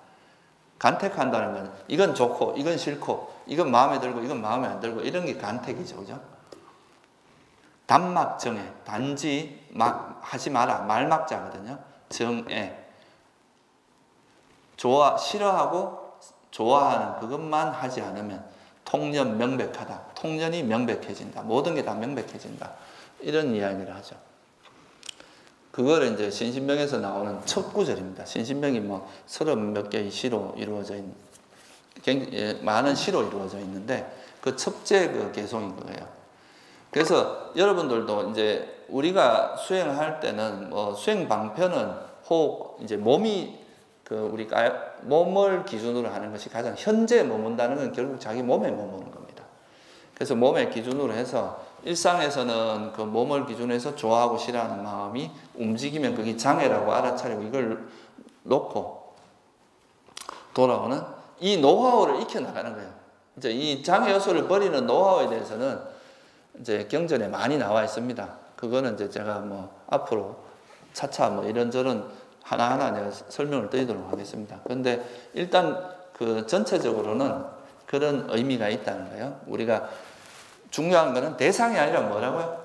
간택한다는 건 이건 좋고 이건 싫고, 이건 마음에 들고 이건 마음에 안 들고, 이런 게 간택이죠. 그죠? 단막정해, 단지 막 하지 마라, 말막자거든요. 정해, 싫어하고 좋아하는 그것만 하지 않으면 통년 명백하다. 통년이 명백해진다. 모든 게 다 명백해진다. 이런 이야기를 하죠. 그거를 이제 신신명에서 나오는 첫 구절입니다. 신신명이 뭐 30몇 개의 시로 이루어져 있는, 많은 시로 이루어져 있는데 그 첫째 그 개송인 거예요. 그래서 여러분들도 이제 우리가 수행을 할 때는 뭐 수행 방편은 이제 몸이 우리가 몸을 기준으로 하는 것이 가장, 현재 머문다는 건 결국 자기 몸에 머무는 겁니다. 그래서 몸의 기준으로 해서 일상에서는 그 몸을 기준으로 해서 좋아하고 싫어하는 마음이 움직이면 그게 장애라고 알아차리고 이걸 놓고 돌아오는 이 노하우를 익혀나가는 거예요. 이제 이 장애 요소를 버리는 노하우에 대해서는 이제 경전에 많이 나와 있습니다. 그거는 이제 제가 뭐 앞으로 차차 뭐 이런저런 하나하나 내가 설명을 드리도록 하겠습니다. 그런데 일단 그 전체적으로는 그런 의미가 있다는 거예요. 우리가 중요한 거는 대상이 아니라 뭐라고요?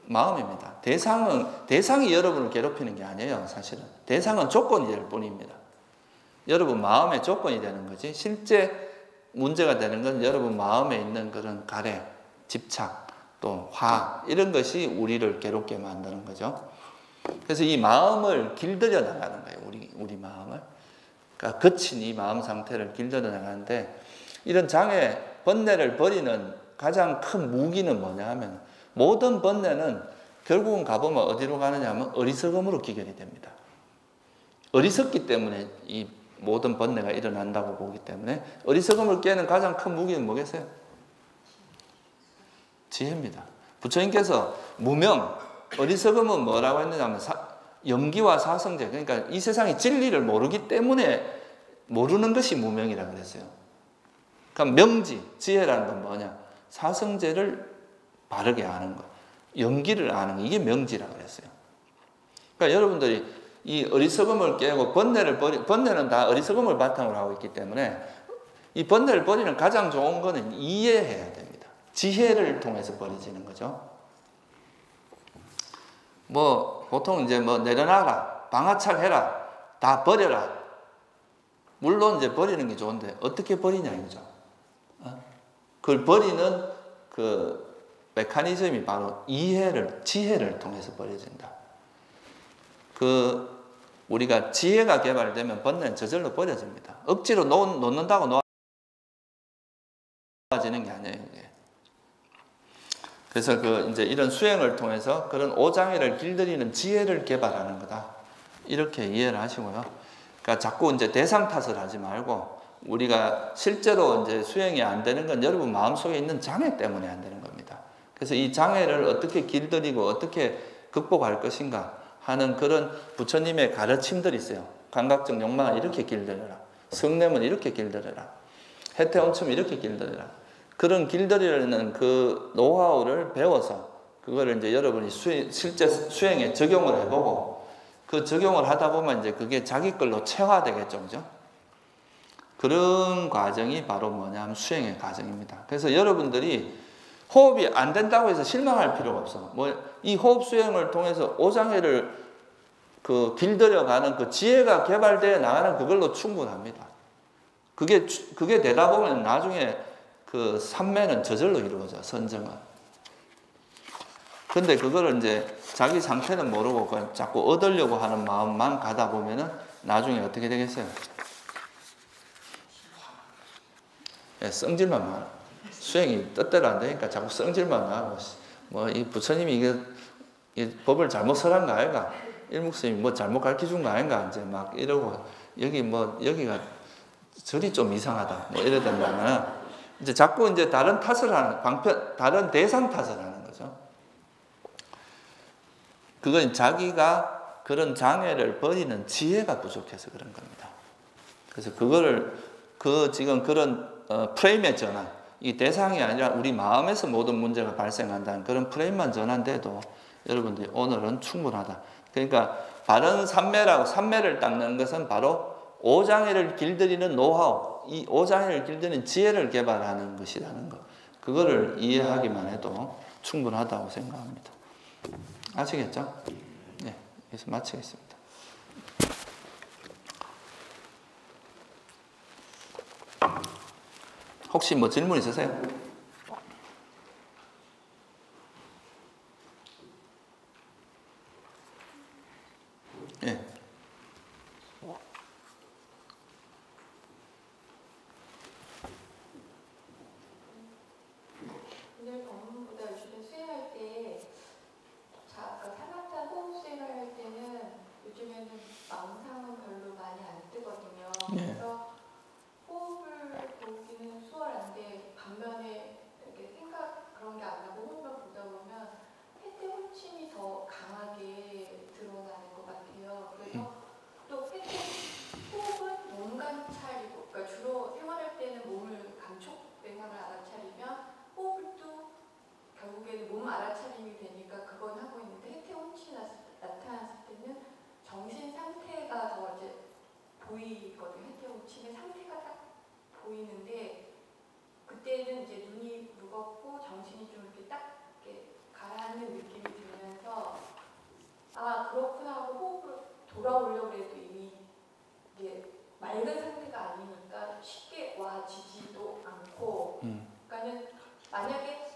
마음입니다. 대상이 여러분을 괴롭히는 게 아니에요. 사실은 대상은 조건이 될 뿐입니다. 여러분 마음의 조건이 되는 거지, 실제 문제가 되는 건 여러분 마음에 있는 그런 가래, 집착, 또 화, 이런 것이 우리를 괴롭게 만드는 거죠. 그래서 이 마음을 길들여 나가는 거예요. 우리 마음을. 그러니까 거친 이 마음 상태를 길들여 나가는데, 이런 장애, 번뇌를 버리는 가장 큰 무기는 뭐냐 하면, 모든 번뇌는 결국은 가보면 어디로 가느냐 하면 어리석음으로 기결이 됩니다. 어리석기 때문에 이 모든 번뇌가 일어난다고 보기 때문에, 어리석음을 깨는 가장 큰 무기는 뭐겠어요? 지혜입니다. 부처님께서 무명, 어리석음은 뭐라고 했느냐 하면 영기와 사성제, 그러니까 이 세상의 진리를 모르기 때문에 모르는 것이 무명이라고 그랬어요. 그러니까 명지, 지혜라는 건 뭐냐? 사성제를 바르게 아는 것, 영기를 아는 것, 이게 명지라고 그랬어요. 그러니까 여러분들이 이 어리석음을 깨고 번뇌는 다 어리석음을 바탕으로 하고 있기 때문에 이 번뇌를 버리는 가장 좋은 거는 이해해야 됩니다. 지혜를 통해서 버려지는 거죠. 뭐 보통 이제 뭐 내려놔라, 방아착해라, 다 버려라. 물론 이제 버리는 게 좋은데 어떻게 버리냐 이거죠. 그걸 버리는 그 메커니즘이 바로 지혜를 통해서 벌어진다. 우리가 지혜가 개발되면 번뇌는 저절로 버려집니다. 억지로 놓는다고 놓아지는 게 아니에요. 이게. 그래서 이제 이런 수행을 통해서 그런 오장애를 길들이는 지혜를 개발하는 거다. 이렇게 이해를 하시고요. 그러니까 자꾸 이제 대상 탓을 하지 말고 우리가 실제로 이제 수행이 안 되는 건 여러분 마음속에 있는 장애 때문에 안 되는 겁니다. 그래서 이 장애를 어떻게 길들이고 어떻게 극복할 것인가 하는 그런 부처님의 가르침들이 있어요. 감각적 욕망을 이렇게 길들여라. 성냄은 이렇게 길들여라. 해태원춤 이렇게 길들여라. 그런 길들이려는 그 노하우를 배워서 그거를 이제 여러분이 실제 수행에 적용을 해보고 그 적용을 하다 보면 이제 그게 자기 걸로 체화되겠죠. 그죠? 그런 과정이 바로 뭐냐면 수행의 과정입니다. 그래서 여러분들이 호흡이 안 된다고 해서 실망할 필요가 없어. 이 호흡 수행을 통해서 오장애를 길들여가는 그 지혜가 개발되어 나가는 그걸로 충분합니다. 그게 되다 보면 나중에 그 삼매는 저절로 이루어져, 선정은. 근데 그거를 이제 자기 상태는 모르고 자꾸 얻으려고 하는 마음만 가다 보면은 나중에 어떻게 되겠어요? 성질만 많아. 수행이 뜻대로 안 되니까 자꾸 성질만 나고, 이 부처님이 이 법을 잘못 설한 거 아닌가? 일묵스님이 잘못 가르쳐 준 거 아닌가? 이제 막 이러고, 여기가 절이 좀 이상하다. 이러던가. 이제 자꾸 이제 다른 탓을 다른 대상 탓을 하는 거죠. 그건 자기가 그런 장애를 버리는 지혜가 부족해서 그런 겁니다. 그래서 지금 그런 프레임의 전환, 이 대상이 아니라 우리 마음에서 모든 문제가 발생한다는 그런 프레임만 전환돼도 여러분들이 오늘은 충분하다. 그러니까 바른 삼매를 닦는 것은 바로 오장애를 길들이는 노하우, 이 오장애를 길들이는 지혜를 개발하는 것이라는 것. 그거를 이해하기만 해도 충분하다고 생각합니다. 아시겠죠? 네, 여기서 마치겠습니다. 혹시 질문 있으세요? 네.
오늘 법문보다 요즘에 수행할 때, 아까 타마타 호흡 수행을 할 때는 요즘에는 망상은 별로 많이 안 뜨거든요.
네.
그래서 호흡을 보기는 수월한데 반면에 이렇게 생각 그런 게 안 나고 호흡만 보다 보면 해태혼침이 더 강하게 드러나는 것 같아요. 그래서 또 호흡은 몸 감찰이고, 그러니까 주로 생활할 때는 몸을 감촉대상을 알아차리면 호흡을 또 결국에는 몸 알아차림이 되니까 그건 하고 있는데 해태혼침이 나타났을 때는 정신 상태가 더 이제 보이거든요. 해태혼침의 상태가 딱 보이는데 그때는 이제 눈이 무겁고 정신이 좀 이렇게 딱 이렇게 가라앉는 느낌이 들면서 아 그렇구나 하고 호흡으로 돌아오려고 해도 이미 이게 맑은 상태가 아니니까 쉽게 와지지도 않고 그러니까는 만약에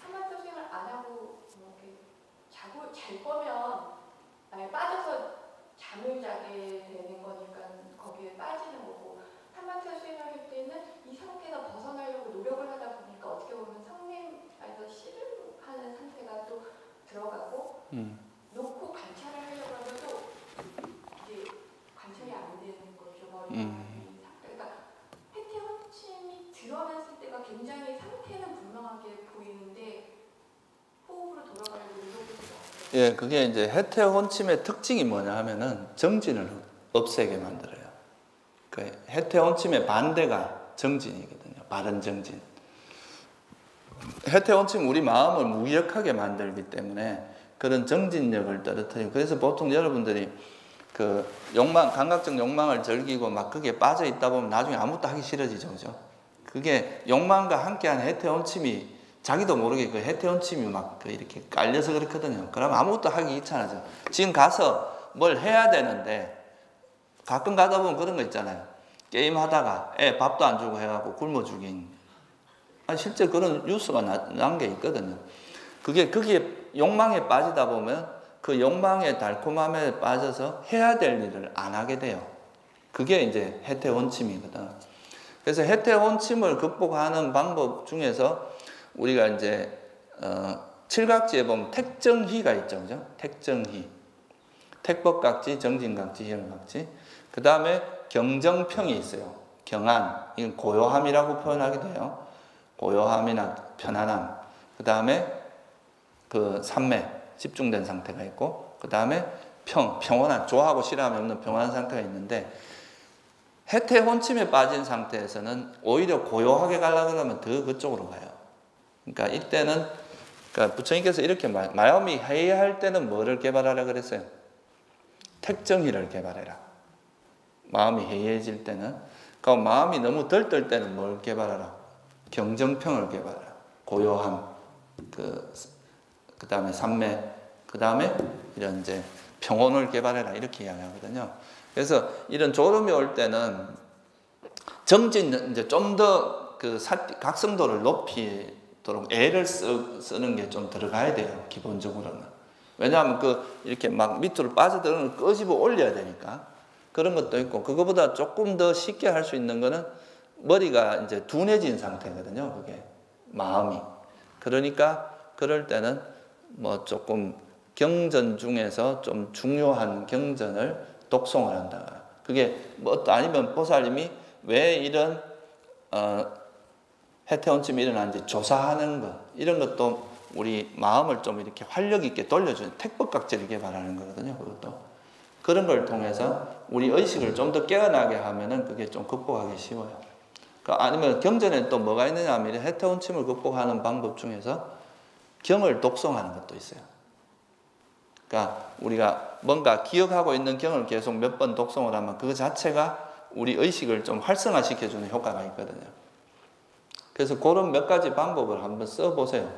사마타 수행을 안 하고 이렇게 잘 거면 빠져서 잠을 자게 되는 거니까 거기에 빠지는 거고 사마타 수행을 할 때는 이 상태가 벗어나려고 노력을 하다 보니까 어떻게 보면 성냄에서 싫어하는 상태가 또 들어가고 놓고 관찰을 하려고 하면 또 이제 관찰이 안 되는 거죠. 그러니까 해태혼침이 드러났을 때가 굉장히 상태는 분명하게 보이는데 호흡으로 돌아가려고 노력을 해요.
예, 그게 이제 해태혼침의 특징이 뭐냐 하면은 정진을 없애게 만들어요. 그 해태혼침의 반대가 정진이거든요. 바른 정진. 해태혼침 우리 마음을 무기력하게 만들기 때문에 그런 정진력을 떨어뜨리고, 그래서 보통 여러분들이 그 감각적 욕망을 즐기고 막 그게 빠져 있다 보면 나중에 아무것도 하기 싫어지죠. 그죠? 그게 욕망과 함께한 해태혼침이 자기도 모르게 그 해태혼침이 막 이렇게 깔려서 그렇거든요. 그러면 아무것도 하기 귀찮아져. 지금 가서 뭘 해야 되는데 가끔 가다 보면 그런 거 있잖아요. 게임 하다가 애 밥도 안 주고 해갖고 굶어 죽인. 실제 그런 뉴스가 난 게 있거든요. 그게 거기에 욕망에 빠지다 보면 그 욕망의 달콤함에 빠져서 해야 될 일을 안 하게 돼요. 그게 이제 해태 원침이거든. 그래서 해태 원침을 극복하는 방법 중에서 우리가 이제 칠각지에 보면 택정희가 있죠, 그죠? 택정희, 택법각지, 정진각지, 희열각지. 그 다음에 경정평이 있어요. 경안, 이건 고요함이라고 표현하게 돼요. 고요함이나 편안함. 그 다음에 그 삼매, 집중된 상태가 있고, 그 다음에 평온한, 좋아하고 싫어함이 없는 평온한 상태가 있는데, 해태 혼침에 빠진 상태에서는 오히려 고요하게 가려고 하면 더 그쪽으로 가요. 그러니까 이때는, 그러니까 부처님께서 이렇게 마음이 해이할 때는 뭐를 개발하라 그랬어요? 택정희를 개발해라. 마음이 해이해질 때는. 그러니까 마음이 너무 덜떨 때는 뭘 개발하라? 경정평을 개발하라. 고요함, 그 다음에 삼매, 그 다음에 이런 이제 평온을 개발해라. 이렇게 이야기하거든요. 그래서 이런 졸음이 올 때는 정진, 이제 좀 더 그 각성도를 높이도록 애를 쓰는 게 좀 들어가야 돼요. 기본적으로는. 왜냐하면 이렇게 막 밑으로 빠져들어는 걸 끄집어 올려야 되니까. 그런 것도 있고, 그거보다 조금 더 쉽게 할 수 있는 거는 머리가 이제 둔해진 상태거든요. 그게. 마음이. 그러니까 그럴 때는 뭐 조금 경전 중에서 좀 중요한 경전을 독송을 한다. 그게 뭐 아니면 보살님이 왜 이런 해태원침이 일어나는지 조사하는 것, 이런 것도 우리 마음을 좀 이렇게 활력 있게 돌려주는 택법각제를 개발하는 거거든요. 그것도 그런 걸 통해서 우리 의식을 좀 더 깨어나게 하면은 그게 좀 극복하기 쉬워요. 아니면 경전에 또 뭐가 있느냐 하면 해태원침을 극복하는 방법 중에서 경을 독송하는 것도 있어요. 그러니까 우리가 뭔가 기억하고 있는 경을 계속 몇 번 독송을 하면 그 자체가 우리 의식을 좀 활성화시켜주는 효과가 있거든요. 그래서 그런 몇 가지 방법을 한번 써보세요.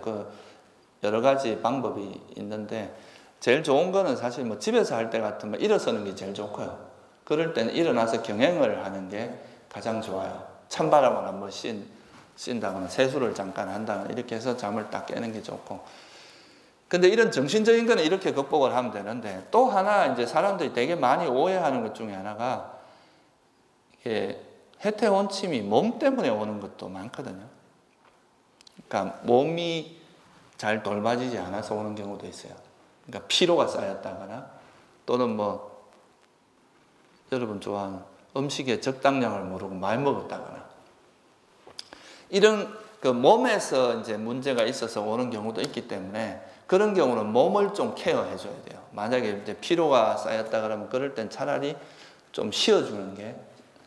여러 가지 방법이 있는데 제일 좋은 거는 사실 뭐 집에서 할 때 같으면 일어서는 게 제일 좋고요. 그럴 때는 일어나서 경행을 하는 게 가장 좋아요. 찬바람을 한번 쉰다거나 세수를 잠깐 한다거나 이렇게 해서 잠을 딱 깨는 게 좋고. 근데 이런 정신적인 거는 이렇게 극복을 하면 되는데 또 하나 이제 사람들이 되게 많이 오해하는 것 중에 하나가 이게 해태원침이 몸 때문에 오는 것도 많거든요. 그러니까 몸이 잘 돌봐지지 않아서 오는 경우도 있어요. 그러니까 피로가 쌓였다거나 또는 뭐 여러분 좋아하는 음식의 적당량을 모르고 많이 먹었다거나 이런 몸에서 이제 문제가 있어서 오는 경우도 있기 때문에 그런 경우는 몸을 좀 케어해 줘야 돼요. 만약에 이제 피로가 쌓였다 그러면 그럴 땐 차라리 좀 쉬어주는 게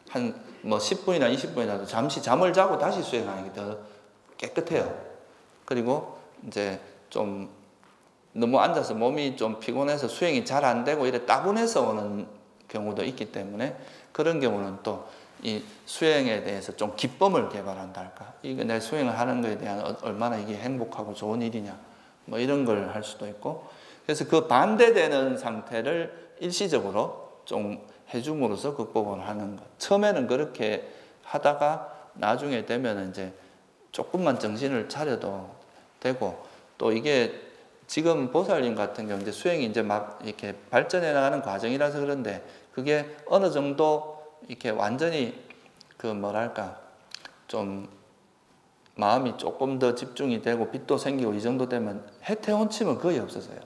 한 뭐 10분이나 20분이라도 잠시 잠을 자고 다시 수행하는 게 더 깨끗해요. 그리고 이제 좀 너무 앉아서 몸이 좀 피곤해서 수행이 잘 안 되고 이래 따분해서 오는 경우도 있기 때문에 그런 경우는 또 이 수행에 대해서 좀 기쁨을 개발한다 할까? 이게 내 수행을 하는 것에 대한 얼마나 이게 행복하고 좋은 일이냐? 뭐 이런 걸 할 수도 있고. 그래서 그 반대되는 상태를 일시적으로 좀 해줌으로써 극복을 하는 것. 처음에는 그렇게 하다가 나중에 되면 이제 조금만 정신을 차려도 되고 또 이게 지금 보살님 같은 경우 이제 수행이 이제 막 이렇게 발전해 나가는 과정이라서 그런데 그게 어느 정도 이렇게 완전히 좀 마음이 조금 더 집중이 되고 빛도 생기고 이 정도 되면 해태원침은 거의 없어져요.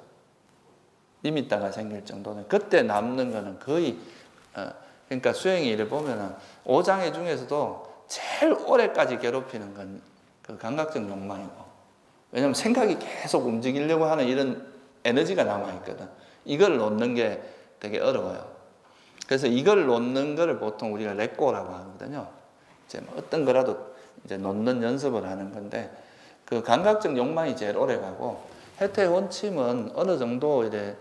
리미타가 생길 정도는. 그때 남는 거는 거의 그러니까 수행이 이래 보면은 오장애 중에서도 제일 오래까지 괴롭히는 건 그 감각적 욕망이고, 왜냐면 생각이 계속 움직이려고 하는 이런 에너지가 남아있거든. 이걸 놓는 게 되게 어려워요. 그래서 이걸 놓는 거를 보통 우리가 레꼬라고 하거든요. 이제 어떤 거라도 이제 놓는 연습을 하는 건데, 그 감각적 욕망이 제일 오래 가고, 해태원침은 어느 정도 이제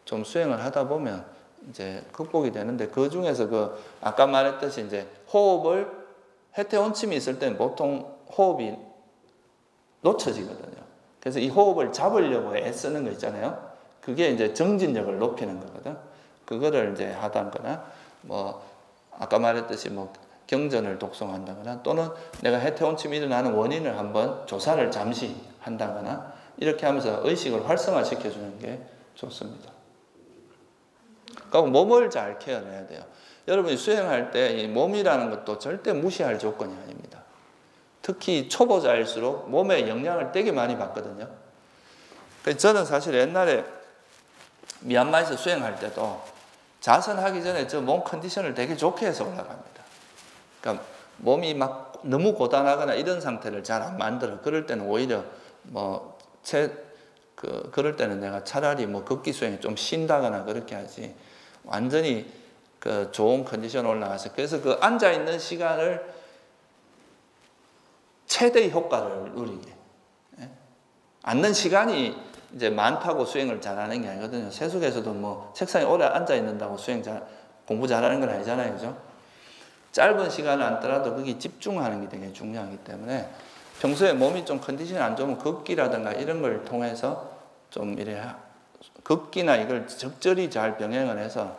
좀 수행을 하다 보면 이제 극복이 되는데, 그 중에서 아까 말했듯이 이제 호흡을, 해태원침이 있을 때는 보통 호흡이 놓쳐지거든요. 그래서 이 호흡을 잡으려고 애쓰는 거 있잖아요. 그게 이제 정진력을 높이는 거거든. 그거를 이제 하다거나, 뭐, 아까 말했듯이 뭐, 경전을 독송한다거나, 또는 내가 해태원침이 일어나는 원인을 한번 조사를 잠시 한다거나, 이렇게 하면서 의식을 활성화시켜주는 게 좋습니다. 그러니까 몸을 잘 케어해야 돼요. 여러분이 수행할 때 이 몸이라는 것도 절대 무시할 조건이 아닙니다. 특히 초보자일수록 몸에 영향을 되게 많이 받거든요. 저는 사실 옛날에 미얀마에서 수행할 때도 자선하기 전에 저 몸 컨디션을 되게 좋게 해서 올라갑니다. 그러니까 몸이 막 너무 고단하거나 이런 상태를 잘 안 만들어. 그럴 때는 오히려 그럴 때는 내가 차라리 극기 수행에 좀 쉰다거나 그렇게 하지. 완전히 그 좋은 컨디션 올라가서 그래서 그 앉아 있는 시간을 최대의 효과를 누리게. 앉는 시간이 이제 많다고 수행을 잘하는 게 아니거든요. 세속에서도 책상에 오래 앉아 있는다고 공부 잘하는 건 아니잖아요, 그죠? 짧은 시간을 앉더라도 거기 집중하는 게 되게 중요하기 때문에 평소에 몸이 좀 컨디션이 안 좋으면 걷기라든가 이런 걸 통해서 좀 이래 걷기나 이걸 적절히 잘 병행을 해서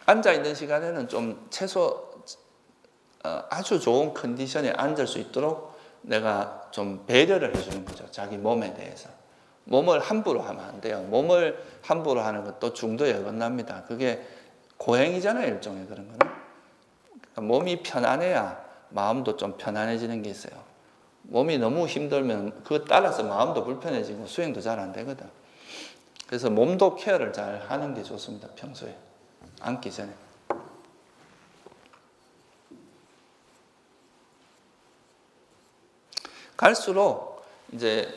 앉아 있는 시간에는 좀 최소 아주 좋은 컨디션에 앉을 수 있도록 내가 좀 배려를 해주는 거죠. 자기 몸에 대해서. 몸을 함부로 하면 안 돼요. 몸을 함부로 하는 것도 중도에 어긋납니다. 그게 고행이잖아요, 일종의 그런 거는. 그러니까 몸이 편안해야 마음도 좀 편안해지는 게 있어요. 몸이 너무 힘들면 그거 따라서 마음도 불편해지고 수행도 잘 안 되거든. 그래서 몸도 케어를 잘 하는 게 좋습니다, 평소에. 앉기 전에. 갈수록 이제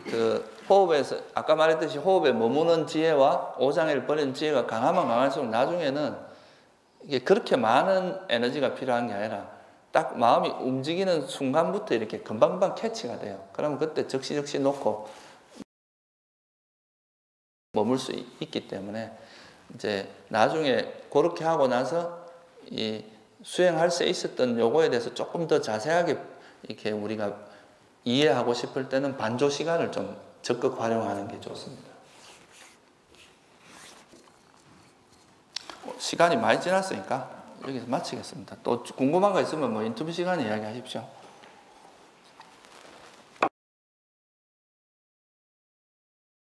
그 호흡에서 아까 말했듯이 호흡에 머무는 지혜와 오장애를 버리는 지혜가 강하면 강할수록 나중에는 이게 그렇게 많은 에너지가 필요한 게 아니라 딱 마음이 움직이는 순간부터 이렇게 금방금방 캐치가 돼요. 그러면 그때 적시적시 놓고 머물 수 있기 때문에 이제 나중에 그렇게 하고 나서 이 수행할 수 있었던 요거에 대해서 조금 더 자세하게 이렇게 우리가 이해하고 싶을 때는 반조 시간을 좀 적극 활용하는 게 좋습니다. 시간이 많이 지났으니까 여기서 마치겠습니다. 또 궁금한 거 있으면 인터뷰 시간에 이야기하십시오.